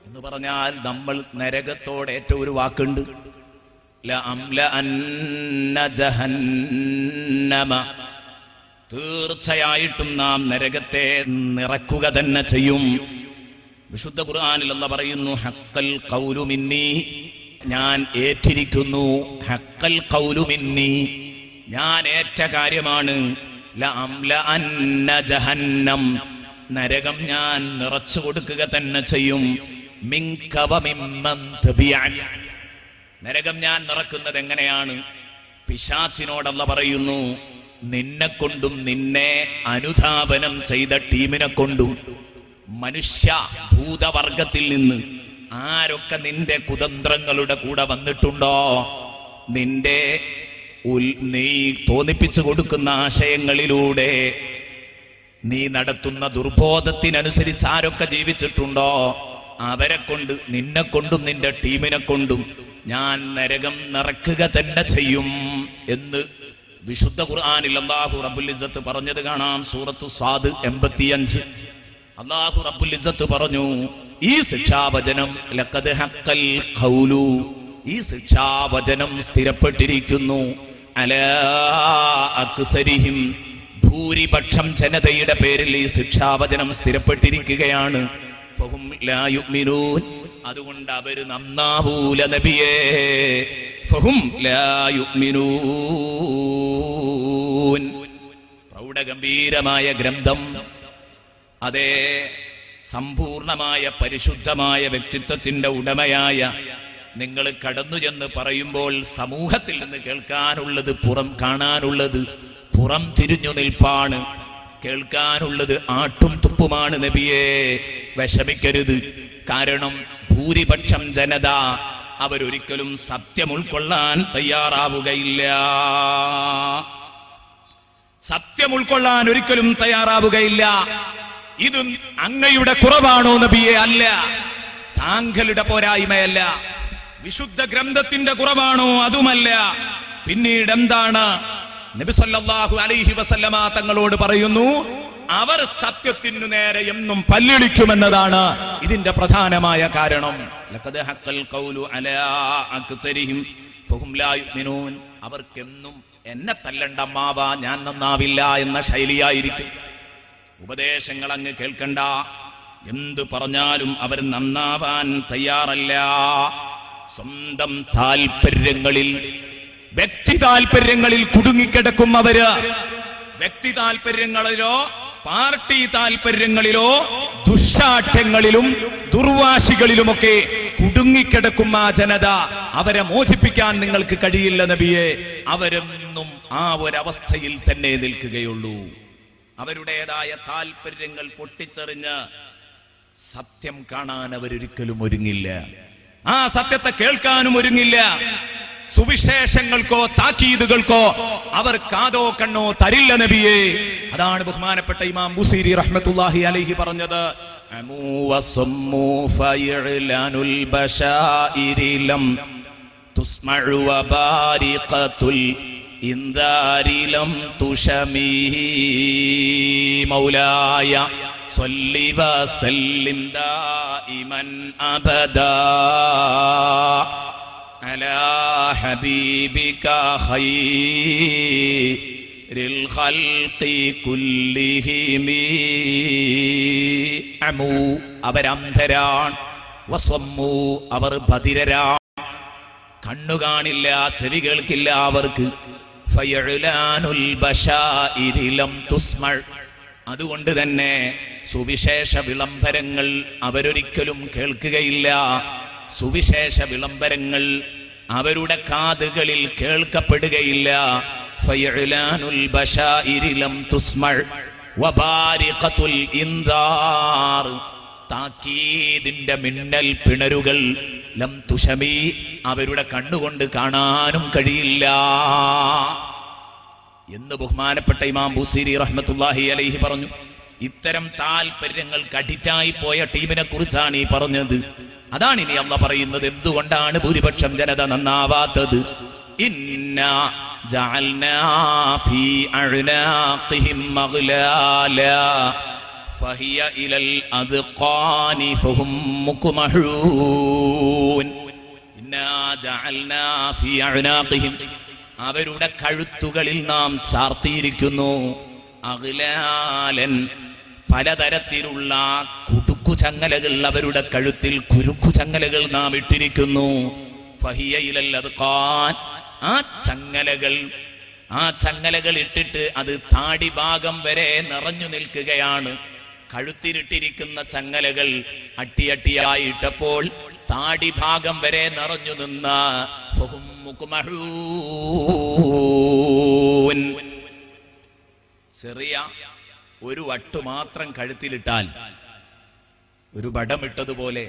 എന്ന് പറഞ്ഞാൽ നമ്മൾ നരകത്തോടെ ഏറ്റവും ഒരു വാക്കുണ്ട്, ലഅംലഅന്ന ജഹന്നമ, തീർച്ചയായിട്ടും നാം നരകത്തെ നിറക്കുക തന്നെ ചെയ്യും. വിശുദ്ധ ഖുർആനിൽ അല്ലാഹു പറയുന്നു, ഹഖൽ ഖൗലു മിന്നി, ഞാൻ ഏറ്റിരിക്കുന്നു. ഹഖൽ ഖൗലു മിന്നി, ഞാൻ ഏറ്റ കാര്യമാണ്. ലഅംലഅന്ന ജഹന്നം, നരകം ഞാൻ നിറച്ചു കൊടുക്കുക തന്നെ ചെയ്യും. മിൻക വമിമ്മൻ തബിഅൻ, നരകം ഞാൻ നിറക്കുന്നത് എങ്ങനെയാണ്? പിശാചിനോടല്ല പറയുന്നു, നിന്നെക്കൊണ്ടും നിന്നെ അനുധാവനം ചെയ്ത ടീമിനെ കൊണ്ടും മനുഷ്യ ഭൂതവർഗത്തിൽ നിന്ന് ആരൊക്കെ നിന്റെ കുതന്ത്രങ്ങളുടെ കൂടെ വന്നിട്ടുണ്ടോ, നിന്റെ നീ തോന്നിപ്പിച്ചു കൊടുക്കുന്ന ആശയങ്ങളിലൂടെ നീ നടത്തുന്ന ദുർബോധത്തിനനുസരിച്ച് ആരൊക്കെ ജീവിച്ചിട്ടുണ്ടോ അവരെ കൊണ്ട്, നിന്നെ കൊണ്ടും നിന്റെ ടീമിനെ കൊണ്ടും ഞാൻ നരകം നിറക്കുക തന്നെ ചെയ്യും എന്ന് വിശുദ്ധ ഖുർആനിൽ അല്ലാഹു റബ്ബുൽ ഇസ്സത്ത് പറഞ്ഞത് കാണാം. സൂറത്തു സ്വാദ് 85 അല്ലാഹു റബ്ബുൽ ഇസ്സത്ത് പറഞ്ഞു, ഈ ശിക്ഷാവചനം ലഖദ് ഹഖൽ ഖൗലു, ഈ ശിക്ഷാവചനം സ്ഥിരപ്പെട്ടിരിക്കുന്നു. അലാ അക്സരിഹിം, ഭൂരിപക്ഷം ജനതയുടെ പേരിൽ ഈ ശിക്ഷാവചനം സ്ഥിരപ്പെട്ടിരിക്കുകയാണ്. ഫഹും ലാ യുഅ്മിനൂൻ, അതുകൊണ്ട് അവര് നന്നാവൂല നബിയേ. ഫഹും ലാ യുഅ്മിനൂൻ. പ്രൗഢഗംഭീരമായ ഗ്രന്ഥം, അതേ സമ്പൂർണമായ പരിശുദ്ധമായ വ്യക്തിത്വത്തിന്റെ ഉടമയായ നിങ്ങൾ കടന്നു ചെന്ന് പറയുമ്പോൾ സമൂഹത്തിൽ നിന്ന് കേൾക്കാനുള്ളത് കാണാനുള്ളത് പുറം തിരിഞ്ഞു നിൽപ്പാണ്, കേൾക്കാനുള്ളത് ആട്ടും തുപ്പുമാണ് നബിയെ. വിഷമിക്കരുത്. കാരണം ഭൂരിപക്ഷം ജനത അവരൊരിക്കലും സത്യം ഉൾക്കൊള്ളാൻ തയ്യാറാവുകയില്ല. സത്യം ഉൾക്കൊള്ളാൻ ഒരിക്കലും തയ്യാറാവുകയില്ല. ഇത് അങ്ങയുടെ കുറവാണോ നബിയെ? അല്ല. താങ്കളുടെ പോരായ്മയല്ല. വിശുദ്ധ ഗ്രന്ഥത്തിന്റെ കുറവാണോ? അതുമല്ല. പിന്നീട് എന്താണ്? നബി സല്ലല്ലാഹു അലൈഹി വസല്ലമ തങ്ങളോട് പറയുന്നു, അവർ സത്യത്തിനു നേരെ എന്നും പല്ലിളിക്കുമെന്നതാണ് ഇതിന്റെ പ്രധാനമായ കാരണം. ലഖദ് ഹഖൽ ഖൗലു അലാ അക്സരിഹിം ഫഹും ലാ യുഅ്മിനൂൻ. അവർക്കെന്നും എന്നെ തല്ലണ്ടമ്മാവ, ഞാൻ നന്നാവില്ല എന്ന ശൈലിയായിരിക്കും. ഉപദേശങ്ങൾ അങ്ങ് കേൾക്കണ്ട, എന്തു പറഞ്ഞാലും അവർ നന്നാവാൻ തയ്യാറല്ല. സ്വന്തം താൽപര്യങ്ങളിൽ, വ്യക്തി താൽപര്യങ്ങളിൽ കുടുങ്ങിക്കിടക്കും അവര്. വ്യക്തി താൽപര്യങ്ങളിലോ പാർട്ടി താൽപര്യങ്ങളിലോ ദുശ്ശാഠ്യങ്ങളിലും ദുർവാശികളിലുമൊക്കെ കുടുങ്ങിക്കിടക്കും ആ ജനത. അവരെ മോചിപ്പിക്കാൻ നിങ്ങൾക്ക് കഴിയില്ല നബിയെ. അവരെന്നും ആ ഒരവസ്ഥയിൽ തന്നെ നിൽക്കുകയുള്ളൂ. അവരുടേതായ താൽപര്യങ്ങൾ പൊട്ടിച്ചെറിഞ്ഞ് സത്യം കാണാൻ അവരൊരിക്കലും ഒരുങ്ങില്ല. ആ സത്യത്തെ കേൾക്കാനും ഒരുങ്ങില്ല. സുവിശേഷങ്ങൾക്കോ താക്കീതുകൾക്കോ അവർ കാതോ കണ്ണോ തരില്ല നബിയെ. അതാണ് ബഹുമാനപ്പെട്ട ഇമാം ബുസീരി റഹ്മത്തുള്ളാഹി അലൈഹി പറഞ്ഞത്, അമൂ വസമ്മൂ ഫയഅ്ലാനുൽ ബശായിരി ലം തുസ്മഉ വബാരിഖത്തുൽ ഇൻദാരി ലം തുശമീ മൗലായ സ്വല്ലി വസല്ലിം ദായിമൻ അബദാ അലാ ഹബീബിക ഖൈറിൽ ഖൽഖി കുല്ലിഹിം. അമൂ, അവരന്ധരാണ്. വസമ്മൂ, അവർ ബധിരരാണ്. കണ്ണു കാണില്ല, ചെവി കേൾക്കില്ല അവർക്ക്. ഫയഅ്ലാനുൽ ബശായിരി ലം തുസ്മഅ, അതുകൊണ്ട് തന്നെ സുവിശേഷ വിളംബരങ്ങൾ അവരൊരിക്കലും കേൾക്കുകയില്ല. സുവിശേഷ വിളംബരങ്ങൾ അവരുടെ കാതുകളിൽ കേൾക്കപ്പെടുകയില്ല. ഫയഅ്ലാനുൽ ബശായിരി ലം തുസ്മഅ വബാരിഖത്തുൽ ഇൻദാർ, താക്കീദിന്റെ മിന്നൽ പിണരുകൾ ലം തുശമി, അവരുടെ കണ്ണുകൊണ്ട് കാണാനും കഴിയില്ല എന്ന് ബഹുമാനപ്പെട്ട ഇമാം ബുസീരി റഹ്മത്തുള്ളാഹി അലൈഹി പറഞ്ഞു. ഇത്തരം താൽപര്യങ്ങൾക്ക് അഡിക്റ്റായി പോയ ടീമിനെ കുറിച്ചാണ് ഈ പറഞ്ഞത്. അതാണ് ഇനി അല്ലാഹ് പറയുന്നത്. എന്തുകൊണ്ടാണ് ഭൂരിപക്ഷം ജനത നന്നാവാത്തത്? ഇന്ന ജഅൽനാ ഫീ അഅ്നാഖിഹിം മഗ്ലാലാ ഫഹിയ ഇലൽ അദ്ഖാനി ഫഹും മുക്മഹൂൻ. ഇന്നാ ജഅൽനാ ഫീ അഅ്നാഖിഹിം, അവരുടെ കഴുത്തുകളിൽ നാം ചാർത്തിയിരിക്കുന്നു, അഗ്ലാലൻ, പലതരത്തിലുള്ള കുടുക്കു ചങ്ങലകൾ, അവരുടെ കഴുത്തിൽ കുരുക്കു ചങ്ങലകൾ നാം ഇട്ടിരിക്കുന്നു. ഫഹിയ ഇലൽ അദ്ഖാൻ, ആ ചങ്ങലകൾ ഇട്ടിട്ട് അത് താടി ഭാഗം വരെ നിറഞ്ഞു നിൽക്കുകയാണ്. കഴുത്തിലിട്ടിരിക്കുന്ന ചങ്ങലകൾ അട്ടിയട്ടിയായിട്ടപ്പോൾ താടി ഭാഗം വരെ നിറഞ്ഞു നിന്ന ഫഹും മുക്മഹൂൻ. ചെറിയ ഒരു വട്ട് മാത്രം കഴുത്തിലിട്ടാൽ ഒരു ബടമിട്ടതുപോലെ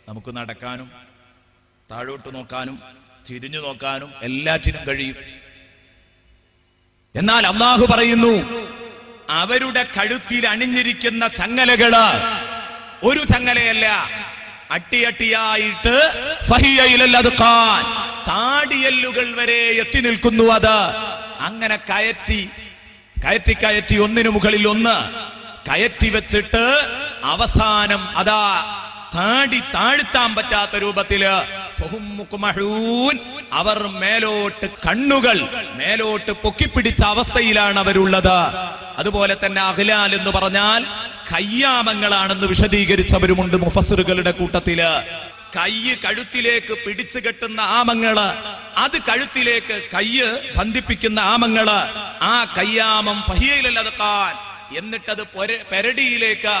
നമുക്ക് നടക്കാനും താഴോട്ട് നോക്കാനും തിരിഞ്ഞു നോക്കാനും എല്ലാറ്റിനും കഴിയും. എന്നാൽ അല്ലാഹു പറയുന്നു, അവരുടെ കഴുത്തിൽ അണിഞ്ഞിരിക്കുന്ന ചങ്ങലകള് ഒരു ചങ്ങലയല്ല, അട്ടിയട്ടിയായിട്ട് ഫഹിയ ഇലൽ അദ്ഖാൻ, താടിയല്ലുകൾ വരെ എത്തി നിൽക്കുന്നു. അത് അങ്ങനെ കയറ്റി ഒന്നിനു മുകളിൽ ഒന്ന് കയറ്റി വെച്ചിട്ട് അവസാനം അതാ താടി താഴ്ത്താൻ പറ്റാത്ത രൂപത്തില് ഫഹും മുക്മഹൂൻ, അവർ മേലോട്ട് കണ്ണുകൾ മേലോട്ട് പൊക്കിപ്പിടിച്ച അവസ്ഥയിലാണ് അവരുള്ളത്. അതുപോലെ തന്നെ അഗ്ലാൽ എന്ന് പറഞ്ഞാൽ കയ്യാമങ്ങളാണെന്ന് വിശദീകരിച്ചവരുമുണ്ട് മുഫസ്സിറുകളുടെ കൂട്ടത്തില്. കയ്യ് കഴുത്തിലേക്ക് പിടിച്ചു കെട്ടുന്ന ആമങ്ങള്, അത് കഴുത്തിലേക്ക് കയ്യ് ബന്ധിപ്പിക്കുന്ന ആമങ്ങള്, ആ കയ്യാമം ഫഹിയ ഇലൽ അദ്ഖാൻ, എന്നിട്ടത് പെരടിയിലേക്ക്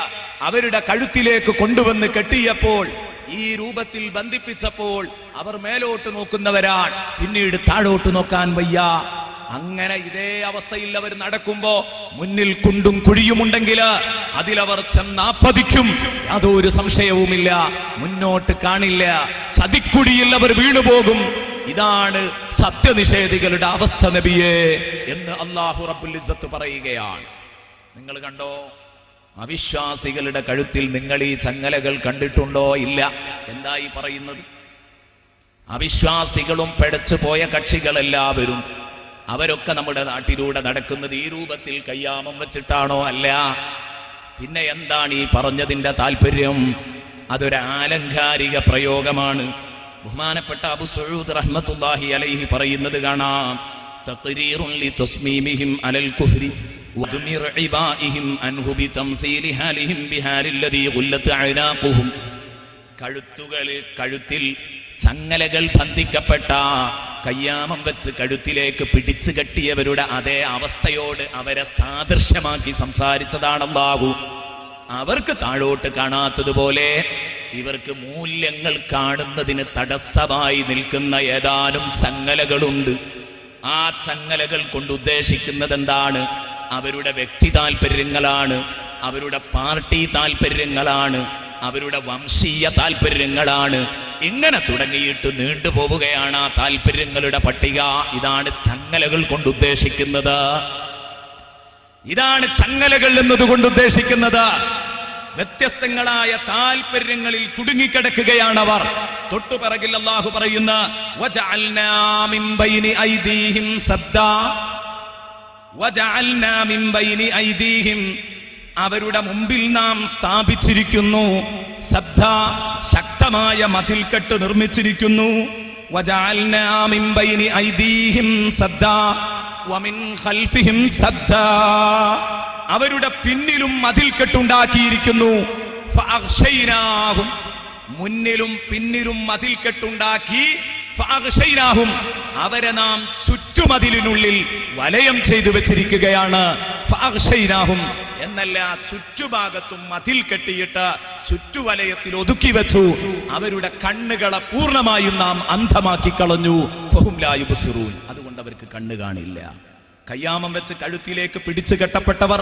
അവരുടെ കഴുത്തിലേക്ക് കൊണ്ടുവന്ന് കെട്ടിയപ്പോൾ, ഈ രൂപത്തിൽ ബന്ധിപ്പിച്ചപ്പോൾ അവർ മേലോട്ട് നോക്കുന്നവരാണ്, പിന്നീട് താഴോട്ട് നോക്കാൻ വയ്യ. അങ്ങനെ ഇതേ അവസ്ഥയിൽ അവർ നടക്കുമ്പോ മുന്നിൽ കുണ്ടും കുഴിയുമുണ്ടെങ്കിൽ അതിലവർ ചെന്നാപ്പതിക്കും, യാതൊരു സംശയവുമില്ല. മുന്നോട്ട് കാണില്ല, ചതിക്കുഴിയിൽ അവർ വീണുപോകും. ഇതാണ് സത്യനിഷേധികളുടെ അവസ്ഥ നബിയേ എന്ന് അല്ലാഹു റബ്ബുൽ ഇസ്സത്ത് പറയുകയാണ്. നിങ്ങൾ കണ്ടോ, അവിശ്വാസികളുടെ കഴുത്തിൽ നിങ്ങൾ ഈ ചങ്ങലകൾ കണ്ടിട്ടുണ്ടോ? ഇല്ല. എന്തായി പറയുന്നത്? അവിശ്വാസികളും പിഴച്ചു പോയ കക്ഷികളെല്ലാവരും അവരൊക്കെ നമ്മുടെ നാട്ടിലൂടെ നടക്കുന്നത് ഈ രൂപത്തിൽ കയ്യാമം വെച്ചിട്ടാണോ? അല്ല. പിന്നെ എന്താണ് ഈ പറഞ്ഞതിന്റെ താല്പര്യം? അതൊരു ആലങ്കാരിക പ്രയോഗമാണ്. ബഹുമാനപ്പെട്ട അബൂ സഊദ് റഹ്മത്തുള്ളാഹി അലൈഹി പറയുന്നത് കാണാം, തഖ്രീറുൻ ലിതസ്മീമിഹിം അലൽ കുഫ്രി വദ്മിർ ഇബാഇഹിം അൻഹു ബിതംസീലി ഹാലിഹിം ബിഹാലില്ലദീ ഖുല്ലത്ത് അഅനാഖുഹും. കഴുത്തിൽ ചങ്ങലകൾ ബന്ധിക്കപ്പെട്ട, കയ്യാമം വെച്ച് കഴുത്തിലേക്ക് പിടിച്ചു കെട്ടിയവരുടെ അതേ അവസ്ഥയോട് അവരെ സാദൃശ്യമാക്കി സംസാരിച്ചതാണ് അല്ലാഹു. അവർക്ക് താഴോട്ട് കാണാത്തതുപോലെ ഇവർക്ക് മൂല്യങ്ങൾ കാണുന്നതിന് തടസ്സമായി നിൽക്കുന്ന ഏതാനും ചങ്ങലകളുണ്ട്. ആ ചങ്ങലകൾ കൊണ്ട് ഉദ്ദേശിക്കുന്നത് എന്താണ്? അവരുടെ വ്യക്തി താൽപര്യങ്ങളാണ്, അവരുടെ പാർട്ടി താൽപര്യങ്ങളാണ്, അവരുടെ വംശീയ താൽപര്യങ്ങളാണ്. ഇങ്ങനെ തുടങ്ങിയിട്ട് നീണ്ടുപോവുകയാണ് ആ താൽപര്യങ്ങളുടെ പട്ടിക. ഇതാണ് ചങ്ങലകൾ കൊണ്ട് ഉദ്ദേശിക്കുന്നത്. ഇതാണ് ചങ്ങലകൾ എന്നതുകൊണ്ട് ഉദ്ദേശിക്കുന്നത്. വ്യത്യസ്തങ്ങളായ താൽപര്യങ്ങളിൽ കുടുങ്ങിക്കിടക്കുകയാണവർ. തൊട്ടുപിറകിൽ അല്ലാഹു പറയുന്ന വജഅൽനാ മിൻ ബൈനി ഐദീഹിം സദ്ദാ, വജഅൽനാ മിൻ ബൈനി ഐദീഹിം, അവരുടെ മുമ്പിൽ നാം സ്ഥാപിച്ചിരിക്കുന്നു, സദ്ദ, ശക്തമായ മതിൽക്കെട്ട് നിർമ്മിച്ചിരിക്കുന്നു. വജഅൽനാ മിൻ ബൈനി ഐദീഹിം സദ്ദ വമിൻ ഖൽഫിഹിം സദ്ദ, അവരുടെ പിന്നിലും മതിൽക്കെട്ടുണ്ടാക്കിയിരിക്കുന്നു. ഫഅഗ്ശൈനാഹും, മുന്നിലും പിന്നിലും മതിൽക്കെട്ടുണ്ടാക്കി. ഫഅഗ്ശൈനാഹും, അവരെ നാം ചുറ്റുമതിലിനുള്ളിൽ വലയം ചെയ്തു വെച്ചിരിക്കുകയാണ്. ഫഅഗ്ശൈനാഹും എന്നല്ല, ചുറ്റുഭാഗത്തും മതിൽ കെട്ടിയിട്ട് ചുറ്റുവലയത്തിൽ ഒതുക്കി വെച്ചു. അവരുടെ കണ്ണുകളെ പൂർണ്ണമായും നാം അന്ധമാക്കി കളഞ്ഞു. ഫഹും ലാ യുബ്സിറൂൻ, അതുകൊണ്ട് അവർക്ക് കണ്ണ് കാണില്ല. കയ്യാമം വെച്ച് കഴുത്തിലേക്ക് പിടിച്ചു കെട്ടപ്പെട്ടവർ,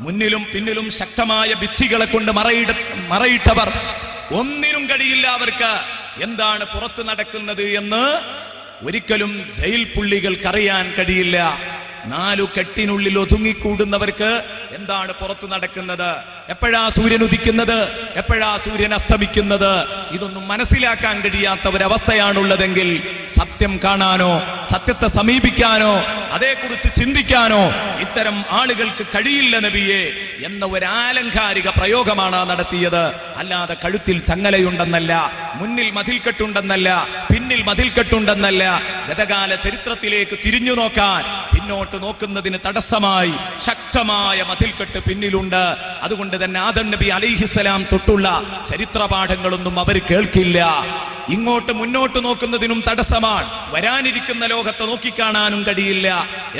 മുന്നിലും പിന്നിലും ശക്തമായ ഭിത്തികളെ കൊണ്ട് മറയിട്ടവർ, ഒന്നിനും കഴിയില്ല അവർക്ക് എന്താണ് പുറത്തു നടക്കുന്നത് എന്ന് ഒരിക്കലും ജയിൽ പുള്ളികൾക്കറിയാൻ കഴിയില്ല. 4 കെട്ടിനുള്ളിൽ ഒതുങ്ങിക്കൂടുന്നവർക്ക് എന്താണ് പുറത്തു നടക്കുന്നത്, എപ്പോഴാ സൂര്യൻ ഉദിക്കുന്നത്, എപ്പോഴാ സൂര്യൻ അസ്തമിക്കുന്നത്, ഇതൊന്നും മനസ്സിലാക്കാൻ കഴിയാത്ത ഒരവസ്ഥയാണുള്ളതെങ്കിൽ സത്യം കാണാനോ സത്യത്തെ സമീപിക്കാനോ അതേക്കുറിച്ച് ചിന്തിക്കാനോ ഇത്തരം ആളുകൾക്ക് കഴിയില്ല നബിയെ എന്ന ഒരു ആലങ്കാരിക പ്രയോഗമാണ് നടത്തിയത്. അല്ലാതെ കഴുത്തിൽ ചങ്ങലയുണ്ടെന്നല്ല, മുന്നിൽ മതിൽക്കെട്ടുണ്ടെന്നല്ല, പിന്നിൽ മതിൽക്കെട്ടുണ്ടെന്നല്ല. ഗതകാല ചരിത്രത്തിലേക്ക് തിരിഞ്ഞു നോക്കാൻ, പിന്നോട്ട് നോക്കുന്നതിന് തടസ്സമായി ശക്തമായ മതിൽക്കെട്ട് പിന്നിലുണ്ട്. അതുകൊണ്ട് തന്നെ ആദം നബി അലൈഹിസ്സലാം തൊട്ടുള്ള ചരിത്രപാഠങ്ങളൊന്നും അവർ കേൾക്കില്ല. ഇങ്ങോട്ട് മുന്നോട്ട് നോക്കുന്നതിനും തടസ്സമാണ്. വരാനിരിക്കുന്ന ലോകത്തെ നോക്കിക്കാണാനും കഴിയില്ല.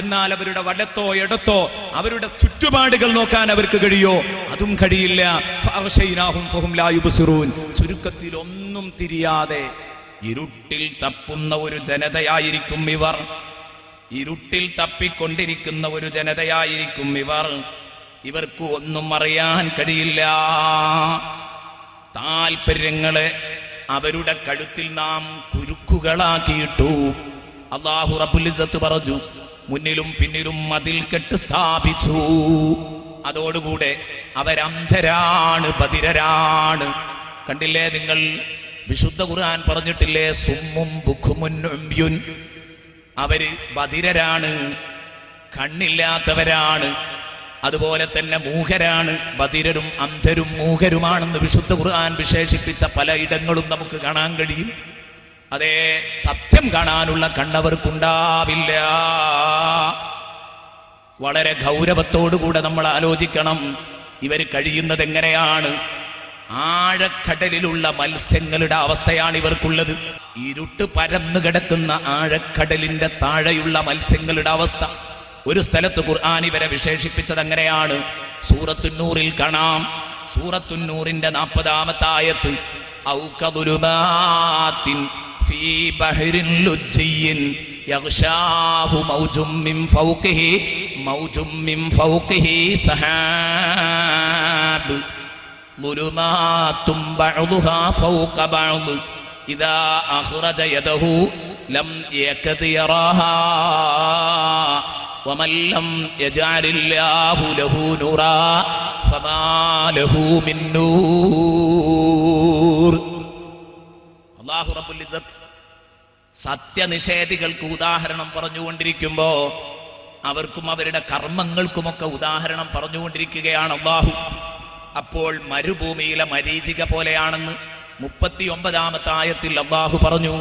എന്നാൽ അവരുടെ വലത്തോ ഇടത്തോ അവരുടെ ചുറ്റുപാടുകൾ നോക്കാൻ അവർക്ക് കഴിയോ? അതും കഴിയില്ല. ചുരുക്കത്തിൽ ഒന്നും തിരിയാതെ ഇരുട്ടിൽ തപ്പുന്ന ഒരു ജനതയായിരിക്കും ഇവർ. ഇരുട്ടിൽ തപ്പിക്കൊണ്ടിരിക്കുന്ന ഒരു ജനതയായിരിക്കും ഇവർ. ഇവർക്ക് ഒന്നും അറിയാൻ കഴിയില്ല. താൽപര്യങ്ങളെ അവരുടെ കഴുത്തിൽ നാം കുരുക്കുകളാക്കിയിട്ടു. അല്ലാഹു റബ്ബുൽ ഇസ്സത്ത് പറഞ്ഞു, മുന്നിലും പിന്നിലും മതിൽക്കെട്ട് സ്ഥാപിച്ചു. അതോടുകൂടെ അവരന്ധരാണ്, ബധിരരാണ്. കണ്ടില്ലേ നിങ്ങൾ, വിശുദ്ധ ഖുർആൻ പറഞ്ഞിട്ടില്ലേ, സുമ്മും ബുക്കുമുൻ ഉംയുൻ. അവര് ബധിരരാണ്, കണ്ണില്ലാത്തവരാണ്. അതുപോലെ തന്നെ മൂഹരാണ്. ബധിരരും അന്ധരും മൂഹരുമാണെന്ന് വിശുദ്ധ ഖുർആൻ വിശേഷിപ്പിച്ച പലയിടങ്ങളും നമുക്ക് കാണാൻ കഴിയും. അതേ, സത്യം കാണാനുള്ള കണ്ണവർക്കുണ്ടാവില്ല. വളരെ ഗൗരവത്തോടുകൂടെ നമ്മൾ ആലോചിക്കണം. ഇവർ കഴിയുന്നത് എങ്ങനെയാണ്? ആഴക്കടലിലുള്ള മത്സ്യങ്ങളുടെ അവസ്ഥയാണ് ഇവർക്കുള്ളത്. ഇരുട്ട് പരന്നു കിടക്കുന്ന ആഴക്കടലിന്റെ താഴെയുള്ള മത്സ്യങ്ങളുടെ അവസ്ഥ. ഒരു സ്ഥലത്ത് ഖുർആൻ ഇവരെ വിശേഷിപ്പിച്ചത് അങ്ങനെയാണ്. സൂറത്തുന്നൂറിൽ കാണാം. സൂറത്തുന്നൂറിന്റെ 40-ാമത്തെ ആയത്ത്, ഔ കദുലുമാത്തിൻ ഫീ ബഹ്രിൻ ലുജ്ജിൻ യഗ്ശാഹു മൗജും മിൻ ഫൗഖിഹി മൗജും മിൻ ഫൗഖിഹി സഹാബ് ളുലുമാത്തും ബഅ്ദുഹാ ഫൗഖ ബഅ്ദ് ഇദാ അഖ്റജ യദഹു ലം യകദ് യറാഹാ ومن لم يجعل الله له نورا فما له من نور. അല്ലാഹു റബ്ബുൽ ഇസ്സത്ത് സത്യനിഷേധികൾക്ക് ഉദാഹരണം പറഞ്ഞുകൊണ്ടിരിക്കുമ്പോ അവർക്കും അവരുടെ കർമ്മങ്ങൾക്കുമൊക്കെ ഉദാഹരണം പറഞ്ഞുകൊണ്ടിരിക്കുകയാണ് അല്ലാഹു. അപ്പോൾ മരുഭൂമിയിലെ മരീചിക പോലെയാണെന്ന് 39-ാമത്തെ ആയത്തിൽ അല്ലാഹു പറഞ്ഞു.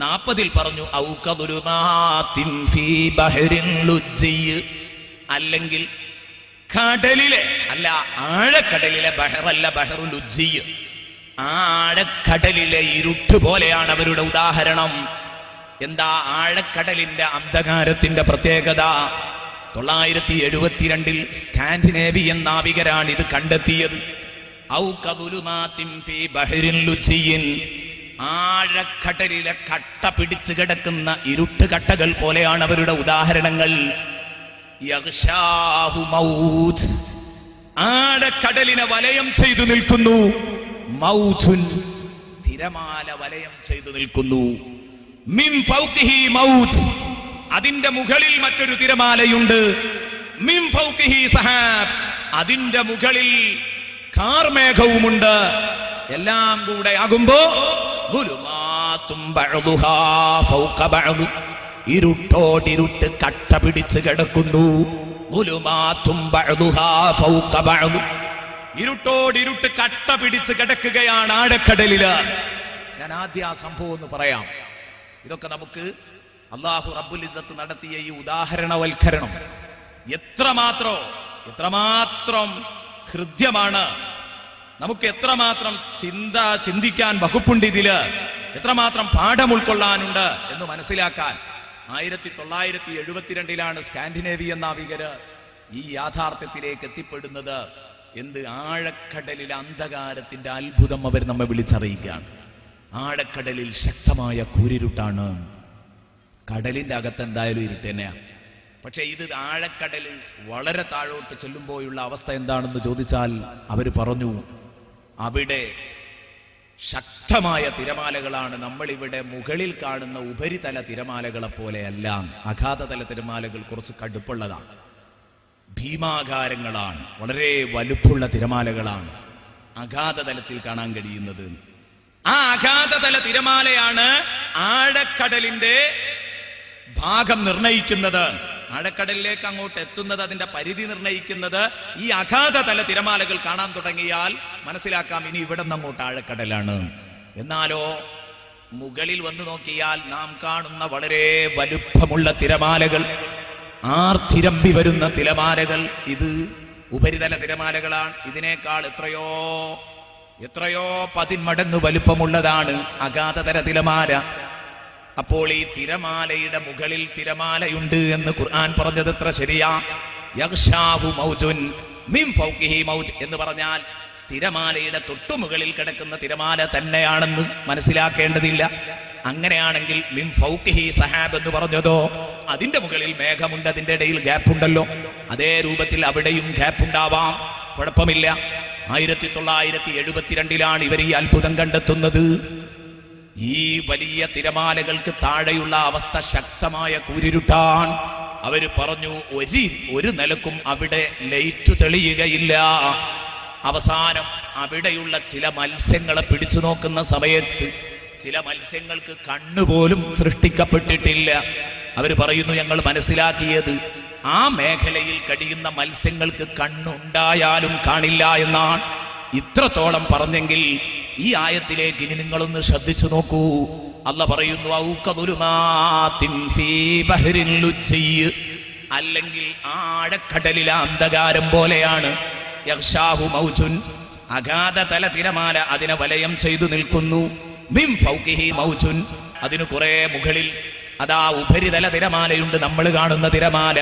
40-ൽ പറഞ്ഞു, ഔ കദുലുമാത്തിൻ ഫീ ബഹ്രിൻ ലുജ്ജിയ്. അല്ലെങ്കിൽ കടലിലെ, അല്ല ആഴക്കടലിലെ, ബഹറല്ല ബഹറുൽ ലുജ്ജിയ്, ആഴക്കടലിലെ ഇരുട്ട് പോലെയാണ് അവരുടെ ഉദാഹരണം. എന്താ ആഴക്കടലിന്റെ അന്ധകാരത്തിന്റെ പ്രത്യേകത? 972-ൽ സ്കാൻഡിനേവിയൻ നാവികരാണ് ഇത് കണ്ടെത്തിയത്. ഔ കദുലുമാത്തിൻ ഫീ ബഹ്രിൻ ലുജ്ജിയിൻ, ആഴക്കടലിലെ കട്ട പിടിച്ചു കിടക്കുന്ന ഇരുട്ട് കട്ടകൾ പോലെയാണ് അവരുടെ ഉദാഹരണങ്ങൾ. യഗ്ശാഹു മൗജ്, ആഴക്കടലിനെ വലയം ചെയ്തു നിൽക്കുന്നു. മൗജുൻ, തിരമാല വലയം ചെയ്തു നിൽക്കുന്നു. മിൻ ഫൗഖിഹി മൗജ്, അതിന്റെ മുകളിൽ മറ്റൊരു തിരമാലയുണ്ട്. മിൻ ഫൗഖിഹി സഹാബ്, അതിന്റെ മുകളിൽ കാർമേഘവുമുണ്ട്. എല്ലാം കൂടെ ആകുമ്പോ ളുലുമാത്തും ബഅ്ദുഹാ ഫൗഖ ബഅ്ദ്, ഇരുട്ടോടിരുട്ട് കട്ട പിടിച്ച് കിടക്കുന്നു. ളുലുമാത്തും ബഅ്ദുഹാ ഫൗഖ ബഅ്ദ്, ഇരുട്ടോടിരുട്ട് കട്ട പിടിച്ച് കിടക്കുകയാണ് ആഴക്കടലില്. ഞാൻ ആദ്യം ആ സംഭവം ഒന്ന് പറയാം. ഇതൊക്കെ നമുക്ക് അല്ലാഹു റബ്ബുൽ ഇസ്സത്ത് നടത്തിയ ഈ ഉദാഹരണവൽക്കരണം എത്രമാത്രം ഹൃദ്യമാണ്. നമുക്ക് എത്രമാത്രം ചിന്തിക്കാൻ വകുപ്പുണ്ട് ഇതില്, എത്രമാത്രം പാഠം ഉൾക്കൊള്ളാനുണ്ട് എന്ന് മനസ്സിലാക്കാൻ 1972-ലാണ് സ്കാൻഡിനേവിയൻ നാവികര് ഈ യാഥാർത്ഥ്യത്തിലേക്ക് എത്തിപ്പെടുന്നത്. എന്ത് ആഴക്കടലിലെ അന്ധകാരത്തിന്റെ അത്ഭുതം അവർ നമ്മെ വിളിച്ചറിയിക്കുകയാണ്. ആഴക്കടലിൽ ശക്തമായ കൂരിരുട്ടാണ്. കടലിന്റെ അകത്ത് എന്തായാലും ഇരുട്ട് തന്നെയാണ്. പക്ഷെ ഇത് ആഴക്കടല് വളരെ താഴോട്ട് ചെല്ലുമ്പോഴുള്ള അവസ്ഥ എന്താണെന്ന് ചോദിച്ചാൽ അവർ പറഞ്ഞു, അവിടെ ശക്തമായ തിരമാലകളാണ്. നമ്മളിവിടെ മുകളിൽ കാണുന്ന ഉപരിതല തിരമാലകളെ പോലെയല്ല. അഗാധതല തിരമാലകൾ കുറച്ച് കടുപ്പുള്ളതാണ്. ഭീമാകാരങ്ങളാണ്, വളരെ വലുപ്പുള്ള തിരമാലകളാണ് അഗാധതലത്തിൽ കാണാൻ കഴിയുന്നത്. ആ അഗാധതല തിരമാലയാണ് ആഴക്കടലിന്റെ ഭാഗം നിർണയിക്കുന്നത്. ആഴക്കടലിലേക്ക് അങ്ങോട്ട് എത്തുന്നത്, അതിന്റെ പരിധി നിർണയിക്കുന്നത് ഈ അഗാധതല തിരമാലകൾ കാണാൻ തുടങ്ങിയാൽ മനസ്സിലാക്കാം ഇനി ഇവിടെ നിന്ന് അങ്ങോട്ട് ആഴക്കടലാണ്. എന്നാലോ മുകളിൽ വന്നു നോക്കിയാൽ നാം കാണുന്ന വളരെ വലുപ്പമുള്ള തിരമാലകൾ, ആർത്തിരമ്പി വരുന്ന തിരമാലകൾ, ഇത് ഉപരിതല തിരമാലകളാണ്. ഇതിനേക്കാൾ എത്രയോ 10 മടങ്ങ് വലുപ്പമുള്ളതാണ് അഗാധതല തിരമാല. അപ്പോൾ ഈ തിരമാലയുടെ മുകളിൽ തിരമാലയുണ്ട് എന്ന് ഖുർആൻ പറഞ്ഞത് എത്ര ശരിയാ? യഗ്ഷാഹു മൗജുൻ മിൻ ഫൗഖിഹി മൗജ് എന്ന് പറഞ്ഞാൽ തിരമാലയുടെ തൊട്ടുമുകളിൽ കിടക്കുന്ന തിരമാല തന്നെയാണെന്ന് മനസ്സിലാക്കേണ്ടതില്ല. അങ്ങനെയാണെങ്കിൽ മിൻ ഫൗഖിഹി സഹാബ് എന്ന് പറഞ്ഞതോ അതിന്റെ മുകളിൽ മേഘമുണ്ട്, അതിന്റെ ഇടയിൽ ഗ്യാപ്പുണ്ടല്ലോ, അതേ രൂപത്തിൽ അവിടെയും ഗ്യാപ്പുണ്ടാവാം, കുഴപ്പമില്ല. 1972 ഇവർ ഈ അത്ഭുതം കണ്ടെത്തുന്നത്. ഈ വലിയ തിരമാലകൾക്ക് താഴെയുള്ള അവസ്ഥ ശക്തമായ കൂരിരുട്ടാൻ. അവര് പറഞ്ഞു ഒരു നിലക്കും അവിടെ ലൈറ്റ് തെളിയുകയില്ല. അവസാനം അവിടെയുള്ള ചില മത്സ്യങ്ങളെ പിടിച്ചു നോക്കുന്ന സമയത്ത് ചില മത്സ്യങ്ങൾക്ക് കണ്ണുപോലും സൃഷ്ടിക്കപ്പെട്ടിട്ടില്ല. അവർ പറയുന്നു ഞങ്ങൾ മനസ്സിലാക്കിയത് ആ മേഖലയിൽ കഴിയുന്ന മത്സ്യങ്ങൾക്ക് കണ്ണുണ്ടായാലും കാണില്ല എന്നാണ്. ഇത്രത്തോളം പറഞ്ഞെങ്കിൽ ഈ ആയത്തിലേക്ക് ഇനി നിങ്ങളൊന്ന് ശ്രദ്ധിച്ചു നോക്കൂ. അല്ലാഹ് പറയുന്നു അല്ലെങ്കിൽ ആഴക്കടലിലെ അന്ധകാരം പോലെയാണ്. യഗ്ഷാഹു മൗജുൻ അഗാധതല തിരമാല അതിനെ വലയം ചെയ്തു നിൽക്കുന്നു. മിൻ ഫൗഖിഹി മൗജുൻ അതിന് കുറെ മുകളിൽ അതാ ഉപരിതല തിരമാലയുണ്ട്, നമ്മൾ കാണുന്ന തിരമാല.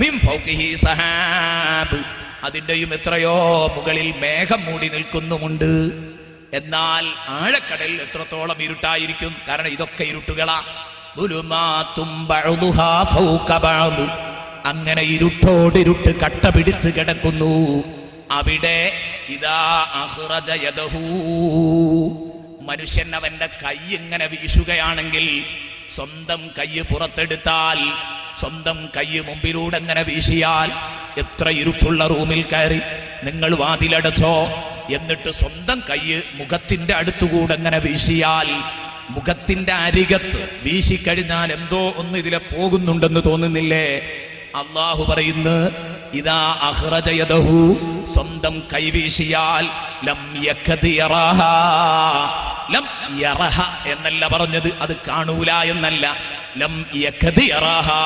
മിൻ ഫൗഖിഹി സഹാബ് അതിന്റെയും എത്രയോ മുകളിൽ മേഘം മൂടി നിൽക്കുന്നുമുണ്ട്. എന്നാൽ ആഴക്കടലിൽ എത്രത്തോളം ഇരുട്ടായിരിക്കും? കാരണം ഇതൊക്കെ ഇരുട്ടുകളാ. അങ്ങനെ ഇരുട്ടോടിരുട്ട് കട്ട പിടിച്ച് കിടക്കുന്നു. അവിടെ ഇതാ അഖ്റജ യദഹു മനുഷ്യൻ അവന്റെ കൈ ഇങ്ങനെ വീശുകയാണെങ്കിൽ, സ്വന്തം കൈ പുറത്തെടുത്താൽ, സ്വന്തം കൈ മുമ്പിലൂടെ എങ്ങനെ വീശിയാൽ, എത്ര ഇരുട്ടുള്ള റൂമിൽ കയറി നിങ്ങൾ വാതിലടച്ചോ, എന്നിട്ട് സ്വന്തം കൈ മുഖത്തിന്റെ അടുത്തുകൂടെ എങ്ങനെ വീശിയാൽ, മുഖത്തിന്റെ അരികത്ത് വീശിക്കഴിഞ്ഞാൽ എന്തോ ഒന്ന് ഇതിലെ പോകുന്നുണ്ടെന്ന് തോന്നുന്നില്ലേ? അല്ലാഹു പറയുന്നു ഇദാ അഖ്റജ യദഹു സ്വന്തം കൈ വീശിയാൽ ലം യഖദ് യറാഹാ. ലം യറഹ എന്നല്ല പറഞ്ഞത്, അത് കാണൂല എന്നല്ല. ലം യഖദ് യറാഹാ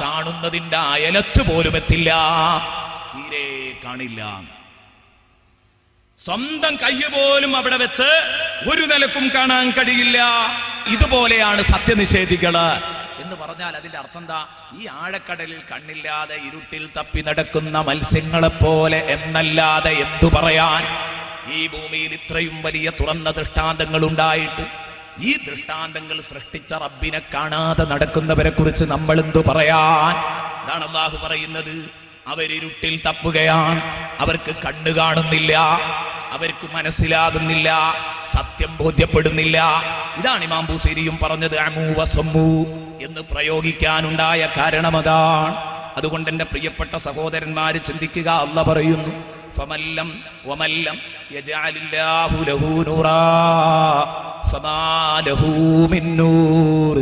കാണുന്നതിന്റെ അയലത്ത് പോലും എത്തില്ല, തീരെ കാണില്ല. സ്വന്തം കൈ പോലും അവിടെ വെച്ച് ഒരു നിലക്കും കാണാൻ കഴിയില്ല. ഇതുപോലെയാണ് സത്യനിഷേധികള് എന്ന് പറഞ്ഞാൽ അതിന്റെ അർത്ഥം എന്താ? ഈ ആഴക്കടലിൽ കണ്ണില്ലാതെ ഇരുട്ടിൽ തപ്പി നടക്കുന്ന മത്സ്യങ്ങളെപ്പോലെ എന്നല്ലാതെ എന്തു പറയാൻ? ഈ ഭൂമിയിൽ ഇത്രയും വലിയ തുറന്ന ദൃഷ്ടാന്തങ്ങൾ ഉണ്ടായിട്ട് ഈ ദൃഷ്ടാന്തങ്ങൾ സൃഷ്ടിച്ച റബ്ബിനെ കാണാതെ നടക്കുന്നവരെ കുറിച്ച് നമ്മൾ എന്തു പറയാൻ? ഇതാണ് അല്ലാഹു പറയുന്നത്. അവരിരുട്ടിൽ തപ്പുകയാണ്, അവർക്ക് കണ്ണു കാണുന്നില്ല, അവർക്ക് മനസ്സിലാകുന്നില്ല, സത്യം ബോധ്യപ്പെടുന്നില്ല. ഇതാണ് ഇമാം ബൂസീരിയും പറഞ്ഞത് അമൂ വസമ്മൂ എന്ന് പ്രയോഗിക്കാനുണ്ടായ കാരണം അതാണ്. അതുകൊണ്ട് എന്റെ പ്രിയപ്പെട്ട സഹോദരന്മാര് ചിന്തിക്കുക. അല്ലാഹ് പറയുന്നു ഫമല്ലം വമല്ലം യജഅലില്ലാഹു ലഹു നൂറാ ഫമാ ലഹു മിൻ നൂർ.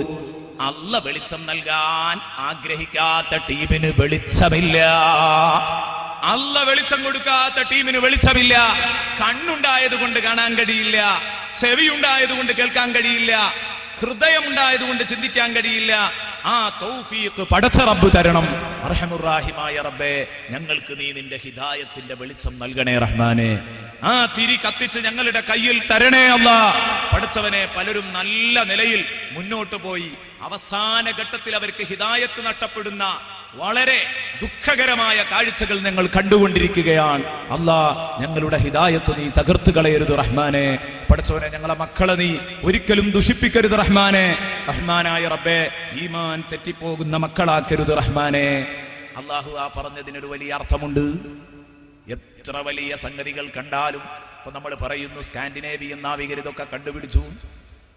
അല്ലാഹ് വെളിച്ചം നൽകാൻ ആഗ്രഹിക്കാത്ത ടീമിന് വെളിച്ചമില്ല. അല്ലാഹ് വെളിച്ചം കൊടുക്കാത്ത ടീമിന് വെളിച്ചമില്ല. കണ്ണുണ്ടായതുകൊണ്ട് കാണാൻ കഴിയില്ല, ചെവിയുണ്ടായതുകൊണ്ട് കേൾക്കാൻ കഴിയില്ല, ഹൃദയമുണ്ടായതുകൊണ്ട് ചിന്തിക്കാൻ കഴിയില്ല. ആ തൗഫീഖ് പടച്ച റബ്ബ് തരണം. അർഹമുർ-റഹീമായ റബ്ബേ, ഞങ്ങൾക്ക് നീ നിന്റെ ഹിദായത്തിന്റെ വെളിച്ചം നൽകണേ റഹ്മാനെ. ആ തിരി കത്തിച്ച് ഞങ്ങളുടെ കയ്യിൽ തരണേ അല്ലാഹ്. പടച്ചവനെ, പലരും നല്ല നിലയിൽ മുന്നോട്ട് പോയി അവസാന ഘട്ടത്തിൽ അവർക്ക് ഹിദായത്ത് നഷ്ടപ്പെടുന്ന വളരെ ദുഃഖകരമായ കാഴ്ചകൾ ഞങ്ങൾ കണ്ടുകൊണ്ടിരിക്കുകയാണ്. അല്ലാഹ്, ഞങ്ങളുടെ ഹിദായത്ത് നീ തകർത്തു കളയരുത് റഹ്മാനെ. പടച്ചവനെ, ഞങ്ങളെ മക്കളെ നീ ഒരിക്കലും ദുഷിപ്പിക്കരുത് റഹ്മാനെ. റഹ്മാനായ റബ്ബേ, ഈമാൻ തെറ്റിപ്പോകുന്ന മക്കളാക്കരുത് റഹ്മാനെ. അല്ലാഹു ആ പറഞ്ഞതിനൊരു വലിയ അർത്ഥമുണ്ട്. എത്ര വലിയ സംഗതികൾ കണ്ടാലും ഇപ്പൊ നമ്മൾ പറയുന്നു സ്കാൻഡിനേവിയൻ നാവികർ ഇതൊക്കെ കണ്ടുപിടിച്ചു.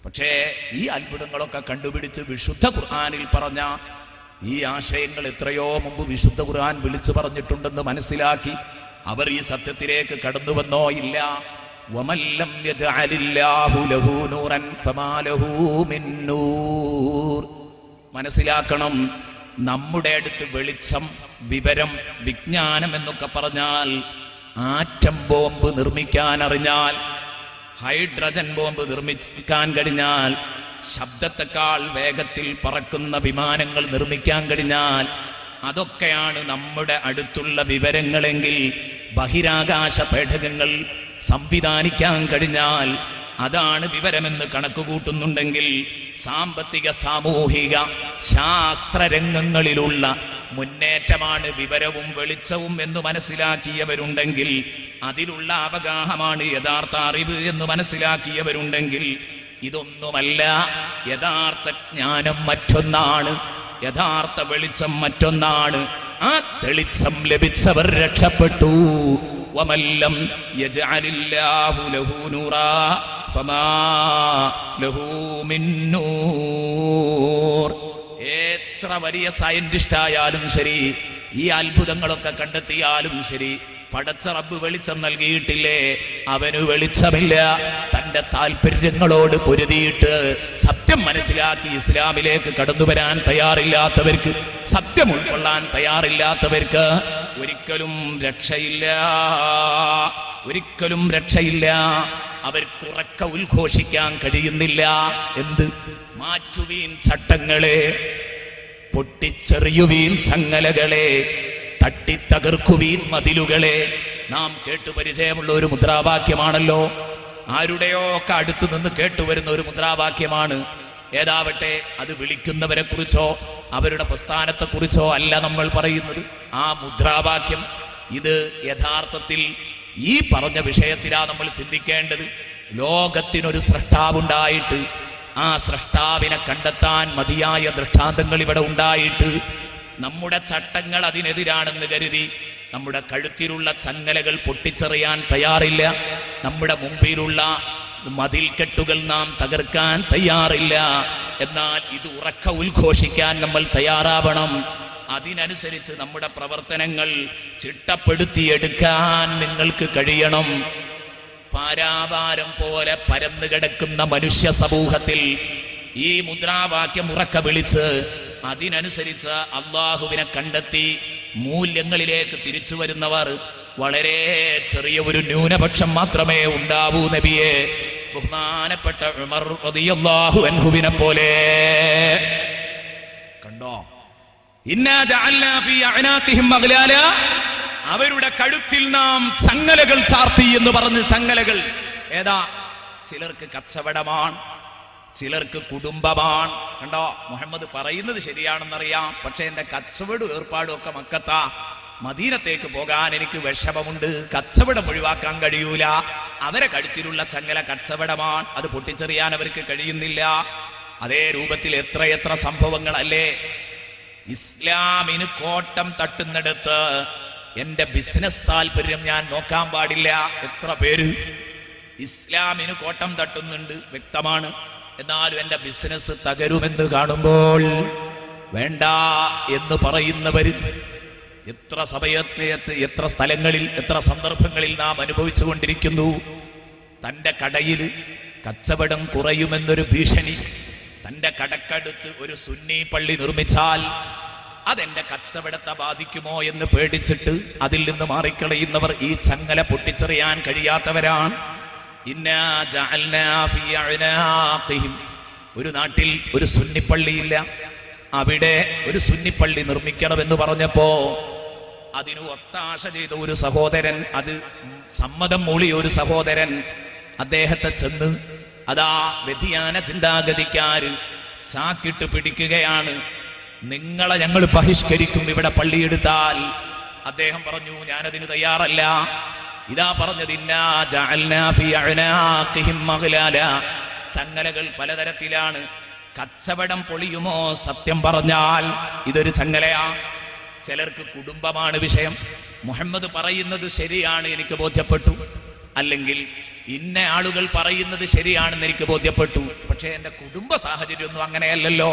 പക്ഷേ ഈ അത്ഭുതങ്ങളൊക്കെ കണ്ടുപിടിച്ച് വിശുദ്ധ ഖുർആനിൽ പറഞ്ഞ ഈ ആശയങ്ങൾ എത്രയോ മുമ്പ് വിശുദ്ധ ഖുർആൻ വിളിച്ചു പറഞ്ഞിട്ടുണ്ടെന്ന് മനസ്സിലാക്കി അവർ ഈ സത്യത്തിലേക്ക് കടന്നുവന്നോ? ഇല്ല. വമൻ ലം യജഅലില്ലാഹു ലഹു നൂറൻ ഫമാ ലഹു മിൻ നൂർ. മനസ്സിലാക്കണം, നമ്മുടെ അടുത്ത് വെളിച്ചം, വിവരം, വിജ്ഞാനം എന്നൊക്കെ പറഞ്ഞാൽ ആറ്റം ബോംബ് നിർമ്മിക്കാൻ അറിഞ്ഞാൽ, ഹൈഡ്രജൻ ബോംബ് നിർമ്മിക്കാൻ കഴിഞ്ഞാൽ, ശബ്ദത്തെക്കാൾ വേഗത്തിൽ പറക്കുന്ന വിമാനങ്ങൾ നിർമ്മിക്കാൻ കഴിഞ്ഞാൽ, അതൊക്കെയാണ് നമ്മുടെ അടുത്തുള്ള വിവരങ്ങളെങ്കിൽ, ബഹിരാകാശ പേടകങ്ങൾ സംവിധാനിക്കാൻ കഴിഞ്ഞാൽ അതാണ് വിവരമെന്ന് കണക്കുകൂട്ടുന്നുണ്ടെങ്കിൽ, സാമ്പത്തിക, സാമൂഹിക, ശാസ്ത്രരംഗങ്ങളിലുള്ള മുന്നേറ്റമാണ് വിവരവും വെളിച്ചവും എന്ന് മനസ്സിലാക്കിയവരുണ്ടെങ്കിൽ, അതിലുള്ള അവഗാഹമാണ് യഥാർത്ഥ അറിവ് എന്ന് മനസ്സിലാക്കിയവരുണ്ടെങ്കിൽ, ഇതൊന്നുമല്ല. യഥാർത്ഥ ജ്ഞാനം മറ്റൊന്നാണ്, യഥാർത്ഥ വെളിച്ചം മറ്റൊന്നാണ്. ആ തെളിച്ചം ലഭിച്ചവർ രക്ഷപ്പെട്ടു. വമല്ലം യജഅലില്ലാഹു ലഹു നൂറാ ഫമാ ലഹു മിൻ നൂർ. എത്ര വലിയ സയന്റിസ്റ്റ് ആയാലും ശരി, ഈ അത്ഭുതങ്ങളൊക്കെ കണ്ടെത്തിയാലും ശരി, പടച്ച റബ്ബ് വെളിച്ചം നൽകിയിട്ടില്ലേ? അവന് വെളിച്ചമില്ല. തന്റെ താല്പര്യങ്ങളോട് പൊരുതിയിട്ട് സത്യം മനസ്സിലാക്കി ഇസ്ലാമിലേക്ക് കടന്നുവരാൻ തയ്യാറില്ലാത്തവർക്ക്, സത്യം ഉൾക്കൊള്ളാൻ തയ്യാറില്ലാത്തവർക്ക് ഒരിക്കലും രക്ഷയില്ല, ഒരിക്കലും രക്ഷയില്ല. അവർക്കുറക്ക ഉദ്ഘോഷിക്കാൻ കഴിയുന്നില്ല. എന്ത്? മാറ്റുവീൻ ചട്ടങ്ങളെ, പൊട്ടിച്ചെറിയുവീൻ ചങ്ങലകളെ, തട്ടിത്തകർക്കുവീൻ മതിലുകളെ. നാം കേട്ടുപരിചയമുള്ള ഒരു മുദ്രാവാക്യമാണല്ലോ, ആരുടെയോ ഒക്കെ അടുത്തു നിന്ന് കേട്ടുവരുന്ന ഒരു മുദ്രാവാക്യമാണ്. ഏതാവട്ടെ, അത് വിളിക്കുന്നവരെ കുറിച്ചോ അവരുടെ പ്രസ്ഥാനത്തെക്കുറിച്ചോ അല്ല നമ്മൾ പറയുന്നത്. ആ മുദ്രാവാക്യം ഇത് യഥാർത്ഥത്തിൽ ഈ പറഞ്ഞ വിഷയത്തിലാണ് നമ്മൾ ചിന്തിക്കേണ്ടത്. ലോകത്തിനൊരു സ്രഷ്ടാവുണ്ടായിട്ട്, ആ സ്രഷ്ടാവിനെ കണ്ടെത്താൻ മതിയായ ദൃഷ്ടാന്തങ്ങൾ ഇവിടെ ഉണ്ടായിട്ട്, നമ്മുടെ ചട്ടങ്ങൾ അതിനെതിരാണെന്ന് കരുതി നമ്മുടെ കഴുത്തിലുള്ള ചങ്ങലകൾ പൊട്ടിച്ചെറിയാൻ തയ്യാറില്ല. നമ്മുടെ മുമ്പിലുള്ള മതിൽക്കെട്ടുകൾ നാം തകർക്കാൻ തയ്യാറില്ല. എന്നാൽ ഇത് ഉറക്ക ഉദ്ഘോഷിക്കാൻ നമ്മൾ തയ്യാറാവണം. അതിനനുസരിച്ച് നമ്മുടെ പ്രവർത്തനങ്ങൾ ചിട്ടപ്പെടുത്തിയെടുക്കാൻ നിങ്ങൾക്ക് കഴിയണം. പാരാവാരം പോലെ പരന്നു കിടക്കുന്ന മനുഷ്യ സമൂഹത്തിൽ ഈ മുദ്രാവാക്യം ഉറക്ക വിളിച്ച് അതിനനുസരിച്ച് അള്ളാഹുവിനെ കണ്ടെത്തി മൂല്യങ്ങളിലേക്ക് തിരിച്ചു വരുന്നവർ വളരെ ചെറിയ ഒരു ന്യൂനപക്ഷം മാത്രമേ ഉണ്ടാവൂ. നബിയെ, ബഹുമാനപ്പെട്ട ഉമർ റളിയല്ലാഹു അൻഹുവിനെ പോലെ കണ്ടോ? ഇന്നാ ജഅൽനാ ഫീ അഅനാഖിഹിം അഗ്ലാല, അവരുടെ കഴുത്തിൽ നാം ചങ്ങലകൾ ചാർത്തി എന്ന് പറഞ്ഞ്. ചങ്ങലകൾ ഏതാ? ചിലർക്ക് കച്ചവടമാണ്, ചിലർക്ക് കുടുംബമാണ്. കണ്ടോ, മുഹമ്മദ് പറയുന്നത് ശരിയാണെന്നറിയാം, പക്ഷെ എന്റെ കച്ചവടം ഏർപ്പാടും ഒക്കെ മക്കത്താ. മദീനത്തേക്ക് പോകാൻ എനിക്ക് വിഷമമുണ്ട്, കച്ചവടം ഒഴിവാക്കാൻ കഴിയൂല. അവരെ കഴുത്തിലുള്ള ചങ്ങല കച്ചവടമാണ്, അത് പൊട്ടിച്ചെറിയാൻ അവർക്ക് കഴിയുന്നില്ല. അതേ രൂപത്തിൽ എത്രയെത്ര സംഭവങ്ങളല്ലേ. ഇസ്ലാമിന് കോട്ടം തട്ടുന്നിടത്ത് എന്റെ ബിസിനസ് താല്പര്യം ഞാൻ നോക്കാൻ പാടില്ല. എത്ര പേര് ഇസ്ലാമിന് കോട്ടം തട്ടുന്നുണ്ട്, വ്യക്തമാണ്. എന്നാലും എന്റെ ബിസിനസ് തകരുമെന്ന് കാണുമ്പോൾ വേണ്ട എന്ന് പറയുന്നവർ എത്ര സമയത്തെ, എത്ര സ്ഥലങ്ങളിൽ, എത്ര സന്ദർഭങ്ങളിൽ നാം അനുഭവിച്ചുകൊണ്ടിരിക്കുന്നു. തന്റെ കടയിൽ കച്ചവടം കുറയുമെന്നൊരു ഭീഷണി, തന്റെ കടക്കടുത്ത് ഒരു സുന്നി പള്ളി നിർമ്മിച്ചാൽ അതെന്റെ കച്ചവടത്തെ ബാധിക്കുമോ എന്ന് പേടിച്ചിട്ട് അതിൽ നിന്ന് മാറിക്കളയുന്നവർ ഈ ചങ്ങല പൊട്ടിച്ചെറിയാൻ കഴിയാത്തവരാണ്. ഇന്നാ ജഅൽനാ ഫീ അഅനാഖിഹിം, ഒരു നാട്ടിൽ ഒരു സുന്നിപ്പള്ളിയില്ല, അവിടെ ഒരു സുന്നിപ്പള്ളി നിർമ്മിക്കണമെന്ന് പറഞ്ഞപ്പോ അതിന് ഒത്താശ ചെയ്ത ഒരു സഹോദരൻ, അത് സമ്മതം മൂളിയ ഒരു സഹോദരൻ അദ്ദേഹത്തെ ചെന്ന് അതാ വ്യതിയാന ചിന്താഗതിക്കാര് ചാക്കിട്ട് പിടിക്കുകയാണ്. നിങ്ങളെ ഞങ്ങൾ ബഹിഷ്കരിക്കും ഇവിടെ പള്ളിയെടുത്താൽ. അദ്ദേഹം പറഞ്ഞു, ഞാനതിന് തയ്യാറല്ല. ഇതാ പറഞ്ഞത്, ഇന്നാ ജഅൽനാ ഫീ അഅനാഖിഹിം അഗ്ലാല, ചങ്ങലകൾ പലതരത്തിലാണ്. കച്ചവടം പൊളിയുമോ? സത്യം പറഞ്ഞാൽ ഇതൊരു ചങ്ങലയാ. ചിലർക്ക് കുടുംബമാണ് വിഷയം. മുഹമ്മദ് പറയുന്നത് ശരിയാണ്, എനിക്ക് ബോധ്യപ്പെട്ടു. അല്ലെങ്കിൽ ഇന്ന ആളുകൾ പറയുന്നത് ശരിയാണെന്ന് എനിക്ക് ബോധ്യപ്പെട്ടു. പക്ഷേ എന്റെ കുടുംബ സാഹചര്യമൊന്നും അങ്ങനെയല്ലല്ലോ.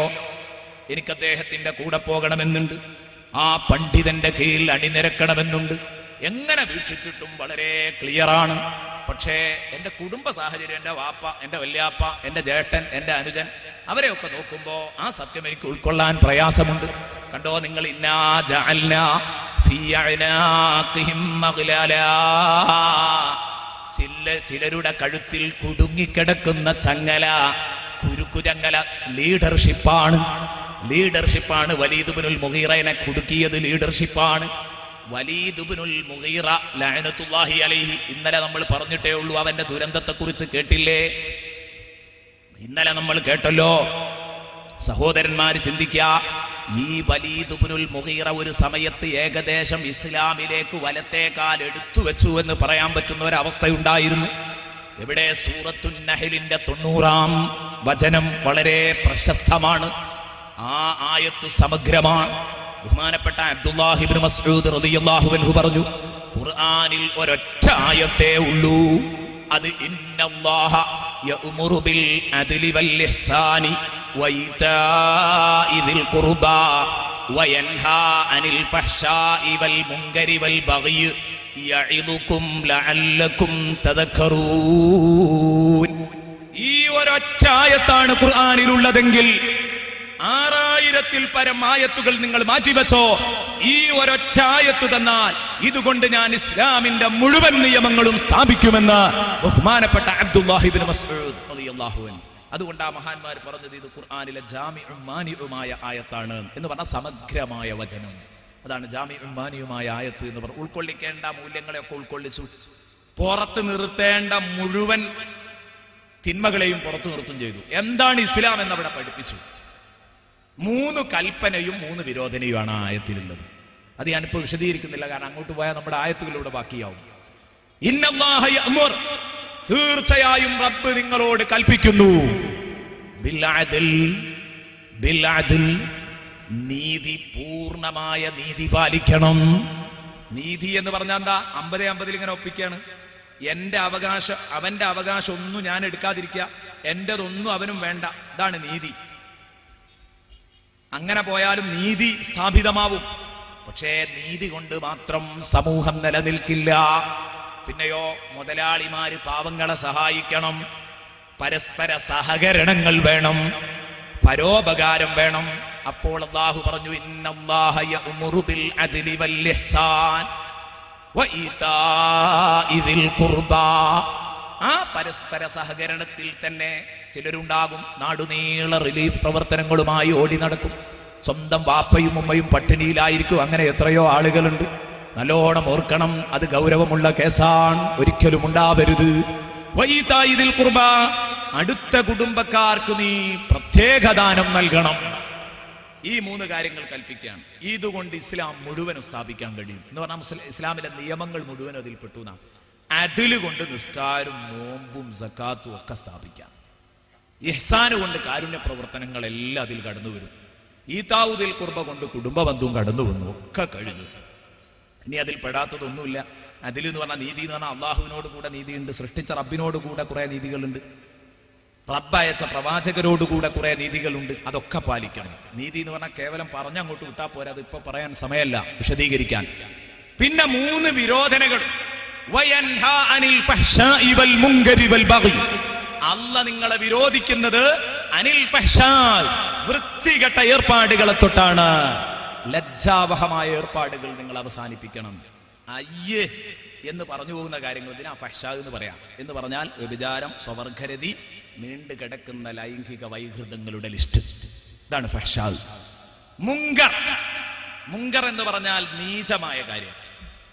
എനിക്ക് അദ്ദേഹത്തിന്റെ കൂടെ പോകണമെന്നുണ്ട്, ആ പണ്ഡിതന്റെ കീഴിൽ അണിനിരക്കണമെന്നുണ്ട്. എങ്ങനെ വീക്ഷിച്ചിട്ടും വളരെ ക്ലിയറാണ്. പക്ഷേ എന്റെ കുടുംബ സാഹചര്യം, എന്റെ വാപ്പ, എന്റെ വല്യാപ്പ, എന്റെ ജ്യേഷ്ഠൻ, എന്റെ അനുജൻ, അവരെയൊക്കെ നോക്കുമ്പോ ആ സത്യം എനിക്ക് ഉൾക്കൊള്ളാൻ പ്രയാസമുണ്ട്. കണ്ടോ നിങ്ങൾ, ഇന്നാ ജഅൽനാ ഫീ അഅനാഖിഹിം മഗ്ലാലാ, ചിലരുടെ കഴുത്തിൽ കുടുങ്ങിക്കിടക്കുന്ന ചങ്ങല, കുരുക്കു ചങ്ങല ലീഡർഷിപ്പാണ്. വലീദ് ഇബ്നുൽ മുഗീറയെ കുടുക്കിയത് ലീഡർഷിപ്പാണ്. വലീദ് ഇബ്നുൽ മുഗീറ ലഅനത്തുല്ലാഹി അലൈഹി, ഇന്നലെ നമ്മൾ പറഞ്ഞിട്ടേ ഉള്ളൂ അവന്റെ ദുരന്തത്തെക്കുറിച്ച്. കേട്ടില്ലേ? ഇന്നലെ നമ്മൾ കേട്ടല്ലോ. സഹോദരന്മാര് ചിന്തിക്കുക, ഈ വലീദ് ഇബ്നുൽ മുഗീറ ഒരു സമയത്ത് ഏകദേശം ഇസ്ലാമിലേക്ക് വലത്തേക്കാൽ എടുത്തു വെച്ചു എന്ന് പറയാൻ പറ്റുന്ന ഒരവസ്ഥയുണ്ടായിരുന്നു. എവിടെ? സൂറത്തുൻ നഹ്ലിന്റെ 90-ാം വചനം വളരെ പ്രശസ്തമാണ്. ആ ആയത്ത് സമഗ്രമാണ്. ബഹുമാനപ്പെട്ട അബ്ദുല്ലാഹി ഇബ്നു മസ്ഊദ് റളിയല്ലാഹു അൻഹു പറഞ്ഞു, ഖുർആനിൽ ഒരൊറ്റ ആയത്തേ ഉള്ളൂ, അത് ഇന്നല്ലാഹ യഅ്മുറു ബിൽ അദ്ലി വൽ ഇഹ്സാനി വഇതാഇ ദിൽ ഖുർബാ വയൻഹാ അനിൽ ഫഹ്ശാഇ വൽ മുൻകരി വൽ ബഗ്യി യഇദുകും ലഅല്ലകും തദക്കറൂൻ. ഈ ഒരൊറ്റ ആയത്താണ് ഖുർആനിലുള്ളതെങ്കിൽ 6000-ൽ പരം ആയത്തുകൾ നിങ്ങൾ മാറ്റിവെച്ചോ. ഈ ഒരൊറ്റ ആയത്ത് തന്നാൽ ഇതുകൊണ്ട് ഞാൻ ഇസ്ലാമിന്റെ മുഴുവൻ നിയമങ്ങളും സ്ഥാപിക്കുമെന്ന് ബഹുമാനപ്പെട്ട അബ്ദുല്ലാഹി ഇബ്നു മസ്ഊദ് റളിയല്ലാഹു അൻഹു. അതുകൊണ്ട് ആ മഹാന്മാർ പറഞ്ഞത് ഇത് ഖുർആനിലെ ജാമിഉം മാനിഉമായ ആയത്താണ് എന്ന് പറഞ്ഞ സമഗ്രമായ വചനം. അതാണ് ജാമിഉം മാനിഉമായ ആയത്ത് എന്ന് പറഞ്ഞ. ഉൾക്കൊള്ളിക്കേണ്ട മൂല്യങ്ങളെയൊക്കെ ഉൾക്കൊള്ളിച്ചു. പുറത്ത് നിർത്തേണ്ട മുഴുവൻ തിന്മകളെയും പുറത്തു നിർത്തും ചെയ്തു. എന്താണ് ഇസ്ലാം എന്നവിടെ പഠിപ്പിച്ചു. 3 കൽപ്പനയും 3 വിരോധനയുമാണ് ആ ആയത്തിലുള്ളത്. അത് ഞാനിപ്പോൾ വിശദീകരിക്കുന്നില്ല, കാരണം അങ്ങോട്ട് പോയാൽ നമ്മുടെ ആയത്തുകളിലൂടെ ബാക്കിയാവും. ഇന്നല്ലാഹ യഅ്മുർ, തീർച്ചയായും റബ്ബ് നിങ്ങളോട് കൽപ്പിക്കുന്നു, ബിൽ അദ്ൽ, നീതി, പൂർണ്ണമായ നീതി പാലിക്കണം. നീതി എന്ന് പറഞ്ഞാൽ എന്താ? 50-50 ഇങ്ങനെ ഒപ്പിക്കുകയാണ്. എന്റെ അവകാശം അവന്റെ അവകാശം ഒന്നും ഞാൻ എടുക്കാതിരിക്കുക, എന്റേതൊന്നും അവനും വേണ്ട. ഇതാണ് നീതി. അങ്ങനെ പോയാലും നീതി സ്ഥാപിതമാവും. പക്ഷേ നീതി കൊണ്ട് മാത്രം സമൂഹം നിലനിൽക്കില്ല. പിന്നെയോ, മുതലാളിമാര് പാവങ്ങളെ സഹായിക്കണം, പരസ്പര സഹകരണങ്ങൾ വേണം, പരോപകാരം വേണം. അപ്പോൾ അല്ലാഹു പറഞ്ഞു, ഇന്നല്ലാഹ യഅ്മുറു ബിൽ അദ്ലി വൽ ഇഹ്സാൻ വഇതാഇ ദിൽ ഖുർബാ. ആ പരസ്പര സഹകരണത്തിൽ തന്നെ ചിലരുണ്ടാകും നാടുനീള റിലീഫ് പ്രവർത്തനങ്ങളുമായി ഓടി നടക്കും. സ്വന്തം വാപ്പയും ഉമ്മയും പട്ടിണിയിലായിരിക്കും. അങ്ങനെ എത്രയോ ആളുകളുണ്ട്. നല്ലോണം ഓർക്കണം, അത് ഗൗരവമുള്ള കേസാണ്, ഒരിക്കലും ഉണ്ടാവരുത്. വഇതാഇ ദിൽ ഖുർബാ, അടുത്ത കുടുംബക്കാർക്ക് നീ പ്രത്യേക ദാനം നൽകണം. ഈ 3 കാര്യങ്ങൾ കൽപ്പിക്കുകയാണ്. ഇതുകൊണ്ട് ഇസ്ലാം മുഴുവനും സ്ഥാപിക്കാൻ കഴിയും എന്ന് പറഞ്ഞാൽ ഇസ്ലാമിലെ നിയമങ്ങൾ മുഴുവൻ അതിൽപ്പെട്ടു എന്നാണ്. അദ്ല് കൊണ്ട് നിസ്കാരവും നോമ്പും സക്കാത്തും ഒക്കെ സ്ഥാപിക്കാം. ഇഹ്സാന് കൊണ്ട് കാരുണ്യ പ്രവർത്തനങ്ങളെല്ലാം അതിൽ കടന്നു വരും. ഈതാഉ ദിൽ ഖുർബ കൊണ്ട് കുടുംബ ബന്ധവും കടന്നു വന്നു, ഒക്കെ കഴിഞ്ഞു. ഇനി അതിൽ പെടാത്തതൊന്നുമില്ല. അതിൽ എന്ന് പറഞ്ഞാൽ നീതി എന്ന് പറഞ്ഞാൽ അള്ളാഹുവിനോട് കൂടെ നീതിയുണ്ട്, സൃഷ്ടിച്ച റബ്ബിനോട് കൂടെ കുറെ നീതികളുണ്ട്, റബ്ബ് അയച്ച പ്രവാചകരോടുകൂടെ കുറെ നീതികളുണ്ട്. അതൊക്കെ പാലിക്കണം. നീതി എന്ന് പറഞ്ഞാൽ കേവലം പറഞ്ഞങ്ങോട്ട് വിട്ടാൽ പോരാ, അത് ഇപ്പൊ പറയാൻ സമയമല്ല വിശദീകരിക്കാൻ. പിന്നെ 3 വിരോധനകൾ. വയൻഹാ അനിൽ ഫഹ്ശാഇ വൽ മുൻകരി വൽ ബഗ്യി, അല്ല നിങ്ങളെ വിരോധിക്കുന്നത് അനിൽ ഫഹ്ശാഇ, വൃത്തികെട്ട ഏർപ്പാടുകളെ തൊട്ടാണ്. ലജ്ജാവഹമായ ഏർപ്പാടുകൾ നിങ്ങൾ അവസാനിപ്പിക്കണം. അയ്യേ എന്ന് പറഞ്ഞു പോകുന്ന കാര്യങ്ങൾ ഇതിനാ ഫഹ്ശാഇ എന്ന് പറയാം. എന്ന് പറഞ്ഞാൽ വ്യഭിചാരം, സ്വവർഗരതി, നീണ്ടു കിടക്കുന്ന ലൈംഗിക വൈകൃതങ്ങളുടെ ലിസ്റ്റ്. ഇതാണ് ഫഹ്ശാഇ. മുങ്കർ എന്ന് പറഞ്ഞാൽ നീചമായ കാര്യം.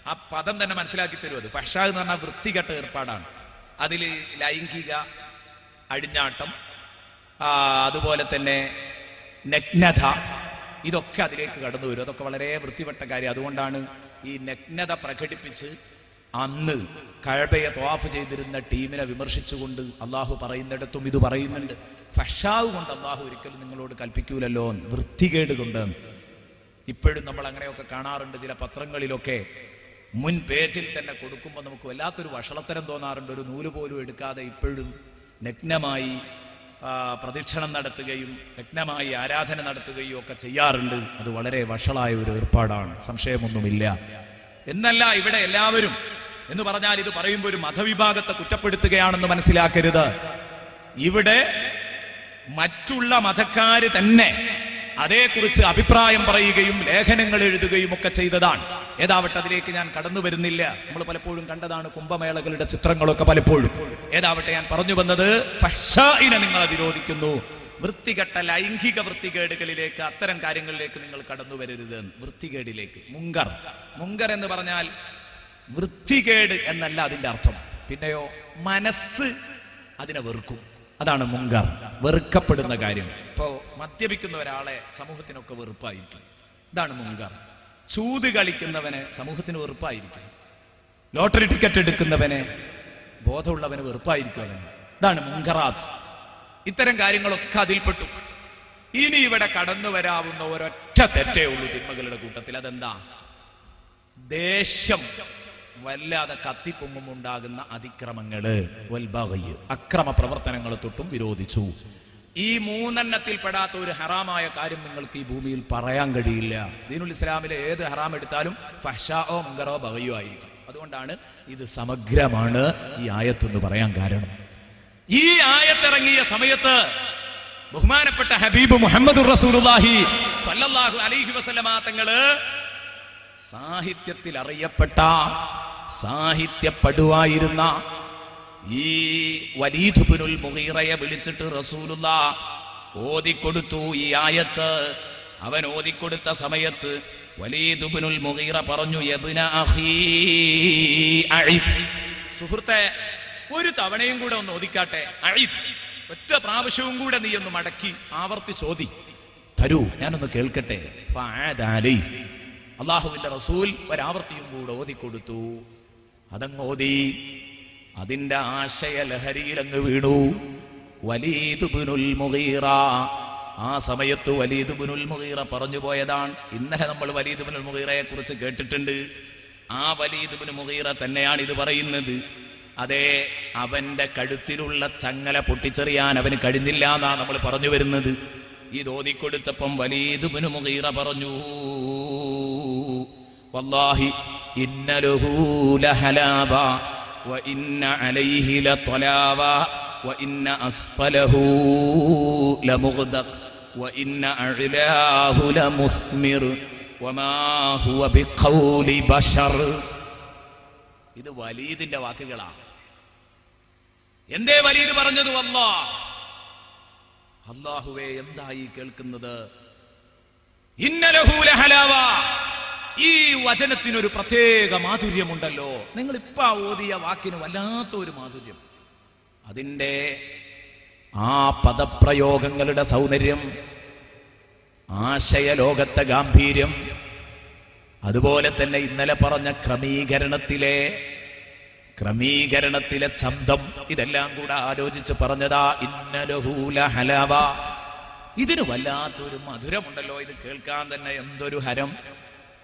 ആ പദം തന്നെ മനസ്സിലാക്കി തരും. അത് ഫഹ്ശാഇ എന്ന് പറഞ്ഞാൽ വൃത്തികെട്ട ഏർപ്പാടാണ്. അതിൽ ലൈംഗിക അടിഞ്ഞാട്ടം, അതുപോലെ തന്നെ നഗ്നത, ഇതൊക്കെ അതിലേക്ക് കടന്നു വരും. അതൊക്കെ വളരെ വൃത്തിപ്പെട്ട കാര്യം. അതുകൊണ്ടാണ് ഈ നഗ്നത പ്രകടിപ്പിച്ച് അന്ന് കഅബയെ ത്വാഫ് ചെയ്തിരുന്ന ടീമിനെ വിമർശിച്ചുകൊണ്ട് അള്ളാഹു പറയുന്നിടത്തും ഇത് പറയുന്നുണ്ട്. ഫഹ്ശാഇ കൊണ്ട് അള്ളാഹു ഒരിക്കലും നിങ്ങളോട് കൽപ്പിക്കൂലല്ലോ, വൃത്തികേട് കൊണ്ട്. ഇപ്പോഴും നമ്മൾ അങ്ങനെയൊക്കെ കാണാറുണ്ട്. ചില പത്രങ്ങളിലൊക്കെ മുൻ പേജിൽ തന്നെ കൊടുക്കുമ്പോൾ നമുക്ക് വല്ലാത്തൊരു വഷളത്തരം തോന്നാറുണ്ട്. ഒരു നൂല് പോലും എടുക്കാതെ ഇപ്പോഴും നഗ്നമായി പ്രദക്ഷിണം നടത്തുകയും യജ്ഞമായി ആരാധന നടത്തുകയും ഒക്കെ ചെയ്യാറുണ്ട്. അത് വളരെ വഷളായ ഒരു ഏർപ്പാടാണ്, സംശയമൊന്നുമില്ല. എന്നല്ല ഇവിടെ എല്ലാവരും എന്ന് പറഞ്ഞാൽ ഇത് പറയുമ്പോൾ ഒരു മതവിഭാഗത്തെ കുറ്റപ്പെടുത്തുകയാണെന്ന് മനസ്സിലാക്കരുത്. ഇവിടെ മറ്റുള്ള മതക്കാര് തന്നെ അതേക്കുറിച്ച് അഭിപ്രായം പറയുകയും ലേഖനങ്ങൾ എഴുതുകയും ഒക്കെ ചെയ്തതാണ്. ഏതാവട്ടെ, അതിലേക്ക് ഞാൻ കടന്നു വരുന്നില്ല. നമ്മൾ പലപ്പോഴും കണ്ടതാണ് കുംഭമേളകളുടെ ചിത്രങ്ങളൊക്കെ പലപ്പോഴും. ഏതാവട്ടെ, ഞാൻ പറഞ്ഞു വന്നത് ഫഹ്ശാഇനെ നിങ്ങൾ വിരോധിക്കുന്നു. വൃത്തികെട്ട ലൈംഗിക വൃത്തികേടുകളിലേക്ക്, അത്തരം കാര്യങ്ങളിലേക്ക് നിങ്ങൾ കടന്നു വരരുത്. വൃത്തികേടിലേക്ക്, മുങ്കർ എന്ന് പറഞ്ഞാൽ വൃത്തികേട് എന്നല്ല അതിന്റെ അർത്ഥം. പിന്നെയോ മനസ്സ് അതിനെ വെറുക്കും, അതാണ് മുങ്കർ, വെറുക്കപ്പെടുന്ന കാര്യം. ഇപ്പോ മദ്യപിക്കുന്ന ഒരാളെ സമൂഹത്തിനൊക്കെ വെറുപ്പായിരിക്കും, ഇതാണ് മുങ്കർ. ചൂത് കളിക്കുന്നവന് സമൂഹത്തിന് വെറുപ്പായിരിക്കും. ലോട്ടറി ടിക്കറ്റ് എടുക്കുന്നവന്, ബോധമുള്ളവന് വെറുപ്പായിരിക്കും അവന്. ഇതാണ് മുങ്കറാത്ത്. ഇത്തരം കാര്യങ്ങളൊക്കെ അതിൽപ്പെട്ടു. ഇനി ഇവിടെ കടന്നു വരാവുന്ന ഒരൊറ്റ തെറ്റേ ഉള്ളൂ തിന്മകളുടെ കൂട്ടത്തിൽ. അതെന്താ? ദേഷ്യം വല്ലാതെ കത്തിപ്പൊങ്ങുമുണ്ടാകുന്ന അതിക്രമങ്ങള്, വൽബഗയ്, അക്രമ പ്രവർത്തനങ്ങളെ തൊട്ടും വിരോധിച്ചു. ഈ മൂന്നെണ്ണത്തിൽ പെടാത്ത ഒരു ഹറാമായ കാര്യം നിങ്ങൾക്ക് ഈ ഭൂമിയിൽ പറയാൻ കഴിയില്ല. ദീനുൽ ഇസ്ലാമിലെ ഏത് ഹറാം എടുത്താലും ഫഹ്ശാഓ മുങ്കറോ ബഗയോ ആയിരിക്കും. അതുകൊണ്ടാണ് ഇത് സമഗ്രമാണ് ഈ ആയത്തെന്ന് പറയാൻ കാരണം. ഈ ആയത്തിറങ്ങിയ സമയത്ത് ബഹുമാനപ്പെട്ട ഹബീബ് മുഹമ്മദ് റസൂലുള്ളാഹി സ്വല്ലല്ലാഹു അലൈഹി വസല്ലമ തങ്ങള് സാഹിത്യത്തിൽ അറിയപ്പെട്ട, സാഹിത്യപ്പെടുവായിരുന്ന ഈ വലീദ് ഇബ്നുൽ മുഗീറയെ വിളിച്ചിട്ട് റസൂലുള്ളാഹ് ഓതിക്കൊടുത്തു ഈ ആയത്ത്. അവൻ ഓതിക്കൊടുത്ത സമയത്ത് വലീദ് ഇബ്നുൽ മുഗീറ പറഞ്ഞു, യബ്ന അഖീ അഇദ്, സുഹൃത്തെ ഒരു തവണയും കൂടെ ഒന്ന് ഓതിക്കാട്ടെ, അഇദ്, ഒറ്റ പ്രാവശ്യവും കൂടെ നീ ഒന്ന് മടക്കി ആവർത്തിച്ചോതി തരൂ, ഞാനൊന്ന് കേൾക്കട്ടെ. ഫഅദ അലൈഹി, അല്ലാഹുവിന്റെ റസൂൽ ഒരാവർത്തിയും കൂടെ ഓതിക്കൊടുത്തു. അതങ്ങ് ഓതി, അതിന്റെ ആശയ ലഹരിയിലങ്ങ് വീണു വലീദ് ഇബ്നുൽ മുഗീറ. ആ സമയത്ത് വലീദ് ഇബ്നുൽ മുഗീറ പറഞ്ഞു പോയതാണ്. ഇന്നലെ നമ്മൾ വലീദ് ഇബ്നുൽ മുഗീറയെ കുറിച്ച് കേട്ടിട്ടുണ്ട്. ആ വലീദ് ഇബ്നുൽ മുഗീറ തന്നെയാണ് ഇത് പറയുന്നത്. അതെ, അവന്റെ കഴുത്തിലുള്ള ചങ്ങല പൊട്ടിച്ചെറിയാൻ അവന് കഴിഞ്ഞില്ല എന്നാ നമ്മൾ പറഞ്ഞു വരുന്നത്. ഇത് ഓതിക്കൊടുത്തപ്പം വലീദ് ഇബ്നുൽ മുഗീറ പറഞ്ഞു, വല്ലാഹി ഇന്ന ലഹു ലഹലാബ വ ഇന്ന അലൈഹി ലത്വലാവ വ ഇന്ന അസ്ഫലഹു ലമുഗ്ദഖ് വ ഇന്ന അഅലാഹു ലമുസ്മിർ വമാ ഹുവ ബിഖൗലി ബശർ. ഇത് വലീദിന്റെ വാക്കുകളാണ്. എന്തേ വലീദ് പറഞ്ഞത്? അല്ലാഹുവേ, എന്തായി കേൾക്കുന്നത്? ഇന്ന ലഹു ലഹലാവ, ഈ വചനത്തിനൊരു പ്രത്യേക മാധുര്യമുണ്ടല്ലോ. നിങ്ങൾ ഇപ്പൊ ഓതിയ വാക്കിന് വല്ലാത്തൊരു മാധുര്യം. അതിൻ്റെ ആ പദപ്രയോഗങ്ങളുടെ സൗന്ദര്യം, ആശയലോകത്തെ ഗാംഭീര്യം, അതുപോലെ തന്നെ ഇന്നലെ പറഞ്ഞ ക്രമീകരണത്തിലെ ഛന്ദം, ഇതെല്ലാം കൂടെ ആലോചിച്ച് പറഞ്ഞതാ ഇന്ന ലഹു ലഹലാവ. ഇതിന് വല്ലാത്തൊരു മധുരമുണ്ടല്ലോ, ഇത് കേൾക്കാൻ തന്നെ എന്തൊരു ഹരം.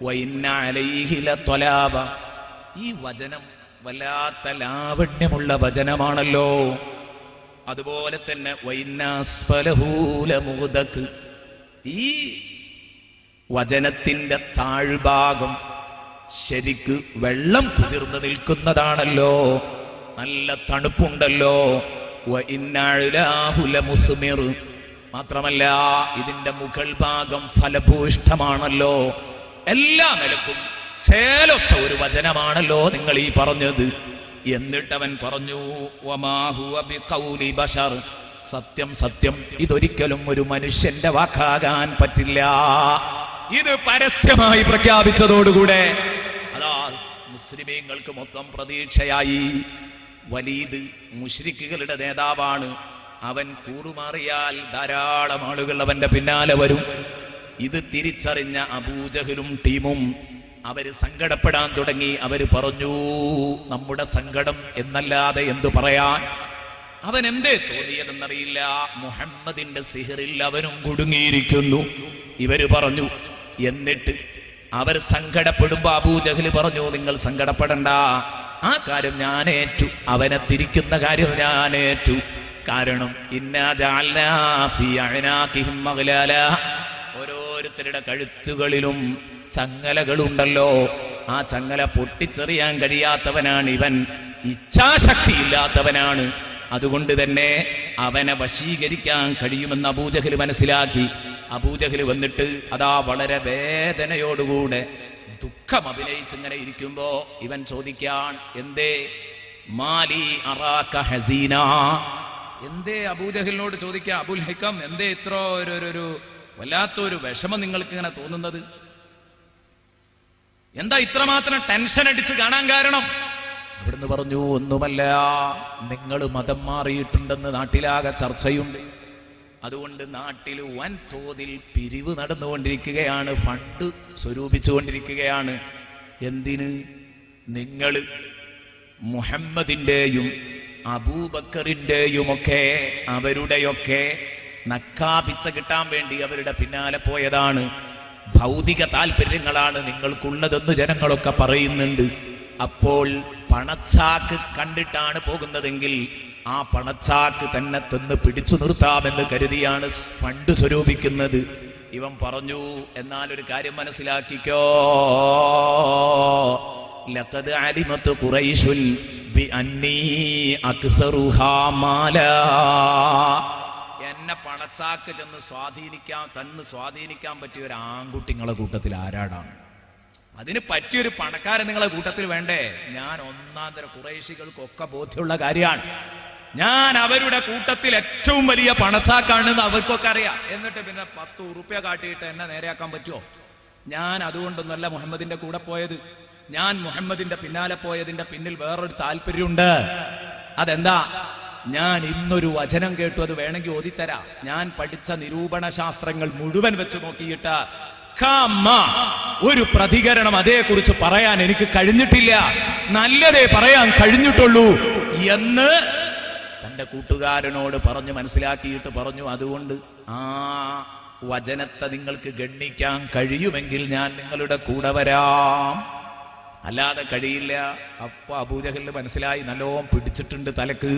വഇന്ന അലൈഹി ലത്വലാബ, ഈ വചനം വല്ലാത്ത ലാവണ്യമുള്ള വചനമാണല്ലോ. അതുപോലെ തന്നെ വഇന്ന അസ്ഫലഹു ലമുഗ്ദഖ്, ഈ വചനത്തിന്റെ താഴ്ഭാഗം ശരിക്ക് വെള്ളം കുതിർന്നു നിൽക്കുന്നതാണല്ലോ, നല്ല തണുപ്പുണ്ടല്ലോ. വഇന്ന അഅലാഹു ലമുസ്മിർ, മാത്രമല്ല ഇതിന്റെ മുകൾ ഭാഗം ഫലഭൂയിഷ്ഠമാണല്ലോ. എല്ലാ നിലക്കും ചേലൊത്ത ഒരു വചനമാണല്ലോ നിങ്ങൾ ഈ പറഞ്ഞത്. എന്നിട്ടവൻ പറഞ്ഞു, വമാ ഹുവ ബിഖൗലി ബശർ, സത്യം സത്യം, ഇതൊരിക്കലും ഒരു മനുഷ്യന്റെ വാക്കാകാൻ പറ്റില്ല. ഇത് പരസ്യമായി പ്രഖ്യാപിച്ചതോടുകൂടെ അതാ മുസ്ലിമീങ്ങൾക്ക് മൊത്തം പ്രതീക്ഷയായി. വലീദ് മുശ്രിക്കുകളുടെ നേതാവാണ്. അവൻ കൂറുമാറിയാൽ ധാരാളം ആളുകൾ അവന്റെ പിന്നാലെ വരും. ഇത് തിരിച്ചറിഞ്ഞ അബൂജഹലും ടീമും അവര് സങ്കടപ്പെടാൻ തുടങ്ങി. അവര് പറഞ്ഞു, നമ്മുടെ സങ്കടം എന്നല്ലാതെ എന്തു പറയാൻ. അവൻ എന്തേ തോന്നിയതെന്നറിയില്ല, മുഹമ്മദിന്റെ സിഹറിൽ അവനും കുടുങ്ങിയിരിക്കുന്നു. ഇവര് പറഞ്ഞു. എന്നിട്ട് അവർ സങ്കടപ്പെടുമ്പോ അബൂജഹൽ പറഞ്ഞു, നിങ്ങൾ സങ്കടപ്പെടണ്ട, ആ കാര്യം ഞാനേറ്റു, അവനെ തിരിക്കുന്ന കാര്യം ഞാനേറ്റു. കാരണം ഇന്നാ ജഅൽനാ ഫീ അഅനാഖിഹിം മഗ്ലാല, ഓരോരുത്തരുടെ കഴുത്തുകളിലും ചങ്ങലകളുണ്ടല്ലോ. ആ ചങ്ങല പൊട്ടിച്ചെറിയാൻ കഴിയാത്തവനാണ് ഇവൻ, ഇച്ഛാശക്തിയില്ലാത്തവനാണ്. അതുകൊണ്ട് തന്നെ അവനെ വശീകരിക്കാൻ കഴിയുമെന്ന് അബൂജഹൽ മനസ്സിലാക്കി. അബൂജഹൽ വന്നിട്ട് അതാ വളരെ വേദനയോടുകൂടെ ദുഃഖം അഭിനയിച്ചിങ്ങനെ ഇരിക്കുമ്പോ ഇവൻ ചോദിക്കാൻ, എന്തേ മാലി അറാക ഹസീന, എന്തേ അബൂജഹലിനോട് ചോദിക്കുക, അബുൽ ഹിക്കം എന്തേ ഇത്ര ഒരു വല്ലാത്തൊരു വിഷമം നിങ്ങൾക്ക് ഇങ്ങനെ തോന്നുന്നത്? എന്താ ഇത്രമാത്രം ടെൻഷൻ അടിച്ച് കാണാൻ കാരണം? അവിടുന്ന് പറഞ്ഞു, ഒന്നുമല്ല, നിങ്ങൾ മതം മാറിയിട്ടുണ്ടെന്ന് നാട്ടിലാകെ ചർച്ചയുണ്ട്. അതുകൊണ്ട് നാട്ടിൽ വൻതോതിൽ പിരിവ് നടന്നുകൊണ്ടിരിക്കുകയാണ്, ഫണ്ട് സ്വരൂപിച്ചുകൊണ്ടിരിക്കുകയാണ്. എന്തിന്? നിങ്ങൾ മുഹമ്മദിന്റെയും അബൂബക്കറിന്റെയുമൊക്കെ അവരുടെയൊക്കെ നക്കാപിച്ച കിട്ടാൻ വേണ്ടി അവരുടെ പിന്നാലെ പോയതാണ്. ഭൗതിക താല്പര്യങ്ങളാണ് നിങ്ങൾക്കുള്ളതെന്ന് ജനങ്ങളൊക്കെ പറയുന്നുണ്ട്. അപ്പോൾ പണച്ചാക്ക് കണ്ടിട്ടാണ് പോകുന്നതെങ്കിൽ ആ പണച്ചാക്ക് തന്നെ തന്ന് പിടിച്ചു നിർത്താമെന്ന് കരുതിയാണ് ഫണ്ട് സ്വരൂപിക്കുന്നത്. ഇവൻ പറഞ്ഞു, എന്നാൽ ഒരു കാര്യം മനസ്സിലാക്കിക്കോ, ലഖദ് അലിമത് ഖുറൈശുൻ ബിഅന്നീ അക്സറുഹാ മാലാ, എന്നെ പണച്ചാക്ക് തന്ന് സ്വാധീനിക്കാൻ പറ്റിയ ഒരു ആൺകുട്ടിങ്ങളെ കൂട്ടത്തിൽ ആരാടാണ്? അതിന് പറ്റിയൊരു പണക്കാരൻ നിങ്ങളെ കൂട്ടത്തിൽ വേണ്ടേ? ഞാൻ ഒന്നാം തരം ഖുറൈശികൾക്കൊക്കെ ബോധ്യമുള്ള കാര്യമാണ്. ഞാൻ അവരുടെ കൂട്ടത്തിൽ ഏറ്റവും വലിയ പണച്ചാക്കാണെന്ന് അവർക്കൊക്കെ അറിയാം. എന്നിട്ട് പിന്നെ 10 ഉറുപ്യ കാട്ടിയിട്ട് എന്നെ നേരെയാക്കാൻ പറ്റുമോ? ഞാൻ അതുകൊണ്ടൊന്നല്ല മുഹമ്മദിന്റെ കൂടെ പോയത്. ഞാൻ മുഹമ്മദിന്റെ പിന്നാലെ പോയതിന്റെ പിന്നിൽ വേറൊരു താല്പര്യമുണ്ട്. അതെന്താ? ഞാൻ ഇന്നൊരു വചനം കേട്ടു, അത് വേണമെങ്കിൽ ഓതിത്തരാം. ഞാൻ പഠിച്ച നിരൂപണ ശാസ്ത്രങ്ങൾ മുഴുവൻ വെച്ച് നോക്കിയിട്ട് ഒരു പ്രതികരണം അതേക്കുറിച്ച് പറയാൻ എനിക്ക് കഴിഞ്ഞിട്ടില്ല, നല്ലതേ പറയാൻ കഴിഞ്ഞിട്ടുള്ളൂ എന്ന് തന്റെ കൂട്ടുകാരനോട് പറഞ്ഞു മനസ്സിലാക്കിയിട്ട് പറഞ്ഞു, അതുകൊണ്ട് ആ വചനത്തെ നിങ്ങൾക്ക് ഗണ്ണിക്കാൻ കഴിയുമെങ്കിൽ ഞാൻ നിങ്ങളുടെ കൂടെ വരാം, അല്ലാതെ കഴിയില്ല. അപ്പൊ അബൂജഹലിന് മനസ്സിലായി, നല്ലോണം പിടിച്ചിട്ടുണ്ട് തലക്ക്.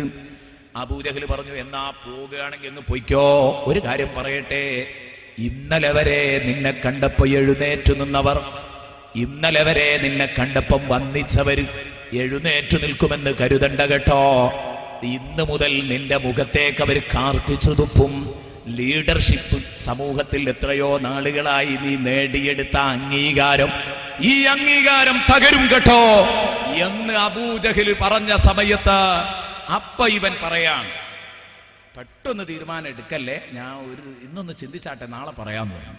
അബൂജഹൽ പറഞ്ഞു, എന്നാ പോകുകയാണെങ്കിൽ ഒന്ന് പൊയ്ക്കോ. ഒരു കാര്യം പറയട്ടെ, ഇന്നലെ വരെ നിന്നെ കണ്ടപ്പോ എഴുന്നേറ്റു നിന്നവർ, ഇന്നലെ വരെ നിന്നെ കണ്ടപ്പം വന്നിച്ചവര് എഴുന്നേറ്റു നിൽക്കുമെന്ന് കരുതണ്ട കേട്ടോ. ഇന്ന് മുതൽ നിന്റെ മുഖത്തേക്ക് അവർ കാർത്തിച്ചു തുപ്പും. ലീഡർഷിപ്പ് സമൂഹത്തിൽ എത്രയോ നാളുകളായി നീ നേടിയെടുത്ത അംഗീകാരം, ഈ അംഗീകാരം തകരും കേട്ടോ എന്ന് അബൂജഹൽ പറഞ്ഞ സമയത്ത് അപ്പ ഇവൻ പറയാൻ, പെട്ടെന്ന് തീരുമാനം എടുക്കല്ലേ, ഞാൻ ഇന്നൊന്ന് ചിന്തിച്ചാട്ടെ, നാളെ പറയാമെന്ന് പറഞ്ഞു.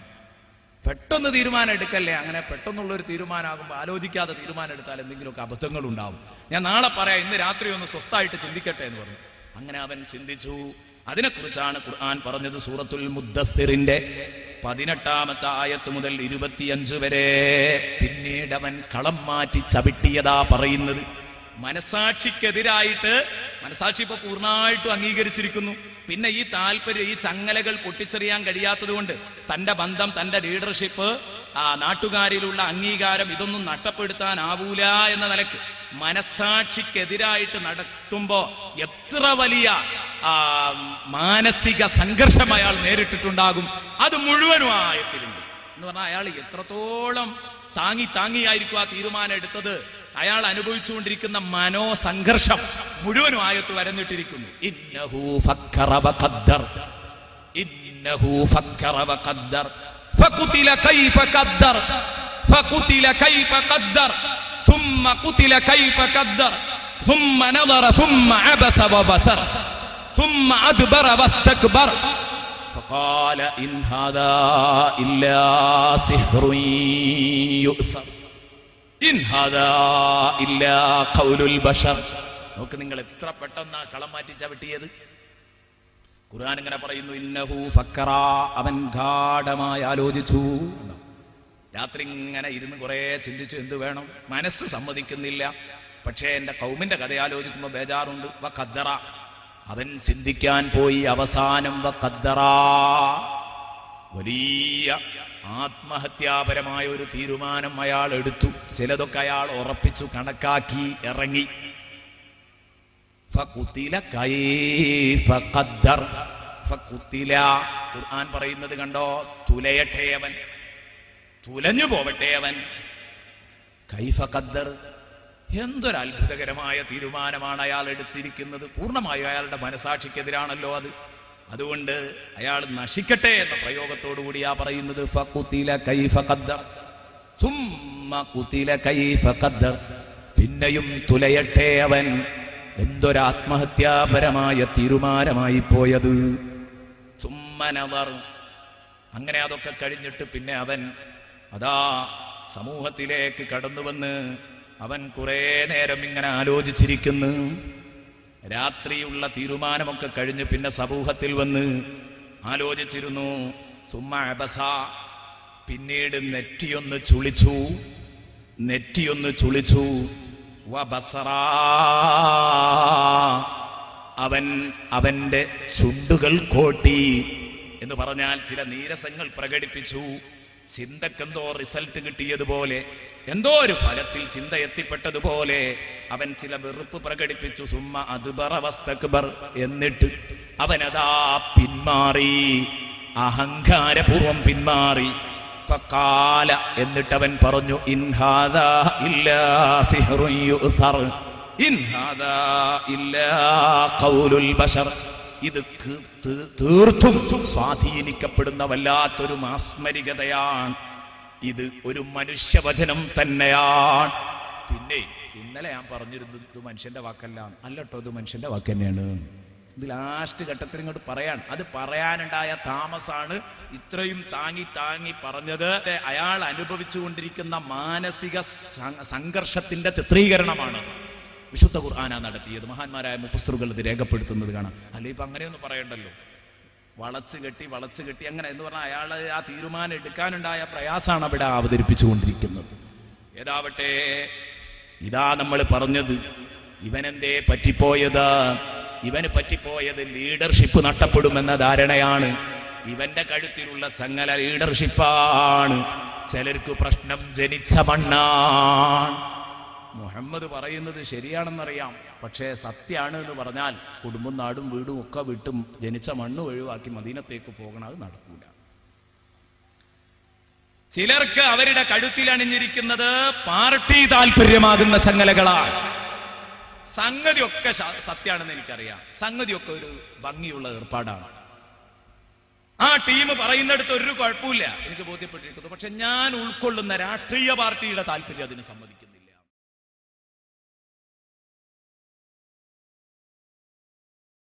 പെട്ടെന്ന് തീരുമാനം എടുക്കല്ലേ, അങ്ങനെ പെട്ടെന്നുള്ളൊരു തീരുമാനമാകുമ്പോൾ ആലോചിക്കാതെ തീരുമാനം എടുത്താൽ എന്തെങ്കിലുമൊക്കെ അബദ്ധങ്ങൾ ഉണ്ടാവും. ഞാൻ നാളെ പറയാം, ഇന്ന് രാത്രി ഒന്ന് സ്വസ്ഥമായിട്ട് ചിന്തിക്കട്ടെ എന്ന് പറഞ്ഞു. അങ്ങനെ അവൻ ചിന്തിച്ചു. അതിനെക്കുറിച്ചാണ് ഖുർആൻ പറഞ്ഞത് സൂറത്തുൽ മുദ്ദസ്സിറിന്റെ 18-ാമത്തെ ആയത്ത് മുതൽ 25 വരെ. പിന്നീട് അവൻ കളം മാറ്റി ചവിട്ടിയതാ പറയുന്നത്. മനസാക്ഷിക്കെതിരായിട്ട്, മനസാക്ഷി ഇപ്പൊ പൂർണ്ണമായിട്ടും അംഗീകരിച്ചിരിക്കുന്നു. പിന്നെ ഈ താല്പര്യം, ഈ ചങ്ങലകൾ പൊട്ടിച്ചെറിയാൻ കഴിയാത്തതുകൊണ്ട് തന്റെ ബന്ധം, തന്റെ ലീഡർഷിപ്പ്, നാട്ടുകാരിലുള്ള അംഗീകാരം, ഇതൊന്നും നഷ്ടപ്പെടുത്താനാവൂല എന്ന നിലയ്ക്ക് മനസാക്ഷിക്കെതിരായിട്ട് നടത്തുമ്പോ എത്ര വലിയ മാനസിക സംഘർഷം അയാൾ നേരിട്ടിട്ടുണ്ടാകും, അത് മുഴുവനും ആയത്തിലുണ്ട്. എന്ന് പറഞ്ഞാൽ അയാൾ എത്രത്തോളം താങ്ങിയായിരിക്കും ആ തീരുമാനം എടുത്തത്, അയാൾ അനുഭവിച്ചുകൊണ്ടിരിക്കുന്ന മനോസംഘർഷം മുഴുവനും ആയത്ത് വരന്നിട്ടിരിക്കുന്നു. ഇന്നഹു ഫക്കറ വഖദ്ദർ, ഇന്നഹു ഫക്കറ വഖദ്ദർ, ഫഖുതില കൈഫ ഖദ്ദർ, ഫഖുതില കൈഫ ഖദ്ദർ, ثم قتل كيف قدر ثم نظر ثم عبس وبصر ثم أدبر واستكبر فقال إن هذا إلا سحر يؤثر إن هذا إلا قول البشر. നോക്ക് നിങ്ങൾ എത്ര പെട്ടെന്നാ കളം മാറ്റി ചവിട്ടിയത്. ഖുർആൻ ഇങ്ങനെ പറയുന്നു, ഇന്നഹു ഫക്കറ, അവൻ ഗാഢമായി ആലോചിച്ചു. രാത്രി ഇങ്ങനെ ഇരുന്ന് കുറെ ചിന്തിച്ചു, എന്ത് വേണം, മനസ്സ് സമ്മതിക്കുന്നില്ല. പക്ഷേ എന്റെ കൗമിന്റെ കഥ ആലോചിക്കുമ്പോൾ ബേജാറുണ്ട്. വ ഖദ്ദറ, അവൻ ചിന്തിക്കാൻ പോയി. അവസാനം വ ഖദ്ദറ, വലിയ ആത്മഹത്യാപരമായ ഒരു തീരുമാനം അയാൾ എടുത്തു. ചിലതൊക്കെ അയാൾ ഉറപ്പിച്ചു, കണക്കാക്കി ഇറങ്ങി. ഫഖുതില കൈഫ ഖദ്ദർ. ഫഖുതില, ഖുർആൻ പറയുന്നത് കണ്ടോ, തുലയട്ടെ അവൻ, തുലഞ്ഞു പോവട്ടെ അവൻ. കൈഫ ഖദ്ദർ, എന്തൊരു അത്ഭുതകരമായ തീരുമാനമാണ് അയാൾ എടുത്തിരിക്കുന്നത്. പൂർണ്ണമായും അയാളുടെ മനസാക്ഷിക്കെതിരാണല്ലോ അത്. അതുകൊണ്ട് അയാൾ നശിക്കട്ടെ എന്ന പ്രയോഗത്തോടുകൂടിയാ പറയുന്നത്. ഫഖുതില കൈഫ ഖദ്ദർ സുമ്മ ഖുതില കൈഫ ഖദ്ദർ, പിന്നെയും തുലയട്ടെ അവൻ. എന്തൊരാത്മഹത്യാപരമായ തീരുമാനമായി പോയത്. സുമ്മ നദർ, അങ്ങനെ അതൊക്കെ കഴിഞ്ഞിട്ട് പിന്നെ അവൻ അതാ സമൂഹത്തിലേക്ക് കടന്നുവന്ന് അവൻ കുറെ നേരം ഇങ്ങനെ ആലോചിച്ചിരിക്കുന്നു. രാത്രിയുള്ള തീരുമാനമൊക്കെ കഴിഞ്ഞ് പിന്നെ സമൂഹത്തിൽ വന്ന് ആലോചിച്ചിരുന്നു. സുമ്മ അബസ, പിന്നീട് നെറ്റിയൊന്ന് ചുളിച്ചു. വബസറ, അവന്റെ ചുണ്ടുകൾ കോട്ടി എന്ന് പറഞ്ഞാൽ ചില നീരസങ്ങൾ പ്രകടിപ്പിച്ചു. ചിന്തക്കെന്തോ റിസൾട്ട് കിട്ടിയതുപോലെ, എന്തോ ഒരു ഫലത്തിൽ ചിന്ത എത്തിപ്പെട്ടതുപോലെ അവൻ ചില വെറുപ്പ് പ്രകടിപ്പിച്ചു. സുമ്മ അദ്ബറ വസ്തക്ബർ, എന്നിട്ട് അവനതാ പിന്മാറി, അഹങ്കാരപൂർവം പിന്മാറി. ഫഖാല, എന്നിട്ട് അവൻ പറഞ്ഞു, ഇൻ ഹാദാ ഇല്ലാ സിഹ്റുൻ യുഅ്സർ, ഇൻ ഹാദാ ഇല്ലാ ഖൗലുൽ ബശർ. ഇത് തീർത്തും സ്വാധീനിക്കപ്പെടുന്ന വല്ലാത്തൊരു മാസ്മരികതയാണ്. ഇത് ഒരു മനുഷ്യവചനം തന്നെയാണ്. പിന്നെ ഇന്നലെ ഞാൻ പറഞ്ഞിരുന്നു ഇത് മനുഷ്യന്റെ വാക്കല്ല. അല്ലട്ടോ, ഇത് മനുഷ്യന്റെ വാക്ക് തന്നെയാണ്. ഇത് ലാസ്റ്റ് ഘട്ടത്തിൽ ഇങ്ങോട്ട് പറയാൻ, അത് പറയാനുണ്ടായ താമസാണ് ഇത്രയും താങ്ങി പറഞ്ഞത്. അയാൾ അനുഭവിച്ചുകൊണ്ടിരിക്കുന്ന മാനസിക സംഘർഷത്തിന്റെ ചിത്രീകരണമാണ് വിശുദ്ധ ഖുർആനാ നടത്തിയത്. മഹാന്മാരായ മുഫസ്സിറുകൾ ഇത് രേഖപ്പെടുത്തുന്നത് കാണാം. അല്ലെ ഇപ്പൊ അങ്ങനെയൊന്നും പറയണ്ടല്ലോ. വളച്ചു കെട്ടി അങ്ങനെ എന്ന് പറഞ്ഞാൽ അയാൾ ആ തീരുമാനം എടുക്കാനുണ്ടായ പ്രയാസമാണ് അവിടെ അവതരിപ്പിച്ചുകൊണ്ടിരിക്കുന്നത്. ഏതാവട്ടെ, ഇതാ നമ്മൾ പറഞ്ഞത്, ഇവനെന്തേ പറ്റിപ്പോയത്? ഇവന് പറ്റിപ്പോയത് ലീഡർഷിപ്പ് നഷ്ടപ്പെടുമെന്ന ധാരണയാണ്. ഇവന്റെ കഴുത്തിലുള്ള ചങ്ങല ലീഡർഷിപ്പാണ്. ചിലർക്ക് പ്രശ്നം ജനിച്ച മണ്ണാണ്. മുഹമ്മദ് പറയുന്നത് ശരിയാണെന്നറിയാം, പക്ഷേ സത്യാണ് എന്ന് പറഞ്ഞാൽ കുടുംബം നാടും വീടും ഒക്കെ വിട്ടും ജനിച്ച മണ്ണ് ഒഴിവാക്കി മദീനത്തേക്ക് പോകണം, അത് നടക്കൂല. ചിലർക്ക് അവരുടെ കഴുത്തിൽ അണിഞ്ഞിരിക്കുന്നത് പാർട്ടി താല്പര്യമാകുന്ന ചങ്ങലകളാണ്. സംഗതിയൊക്കെ സത്യാണെന്ന് എനിക്കറിയാം, സംഗതിയൊക്കെ ഒരു ഭംഗിയുള്ള ഏർപ്പാടാണ്. ആ ടീം പറയുന്നിടത്ത് ഒരു കുഴപ്പമില്ല, എനിക്ക് ബോധ്യപ്പെട്ടിരിക്കുന്നു. പക്ഷെ ഞാൻ ഉൾക്കൊള്ളുന്ന രാഷ്ട്രീയ പാർട്ടിയുടെ താല്പര്യം അതിന് സമ്മതിക്കുന്നു.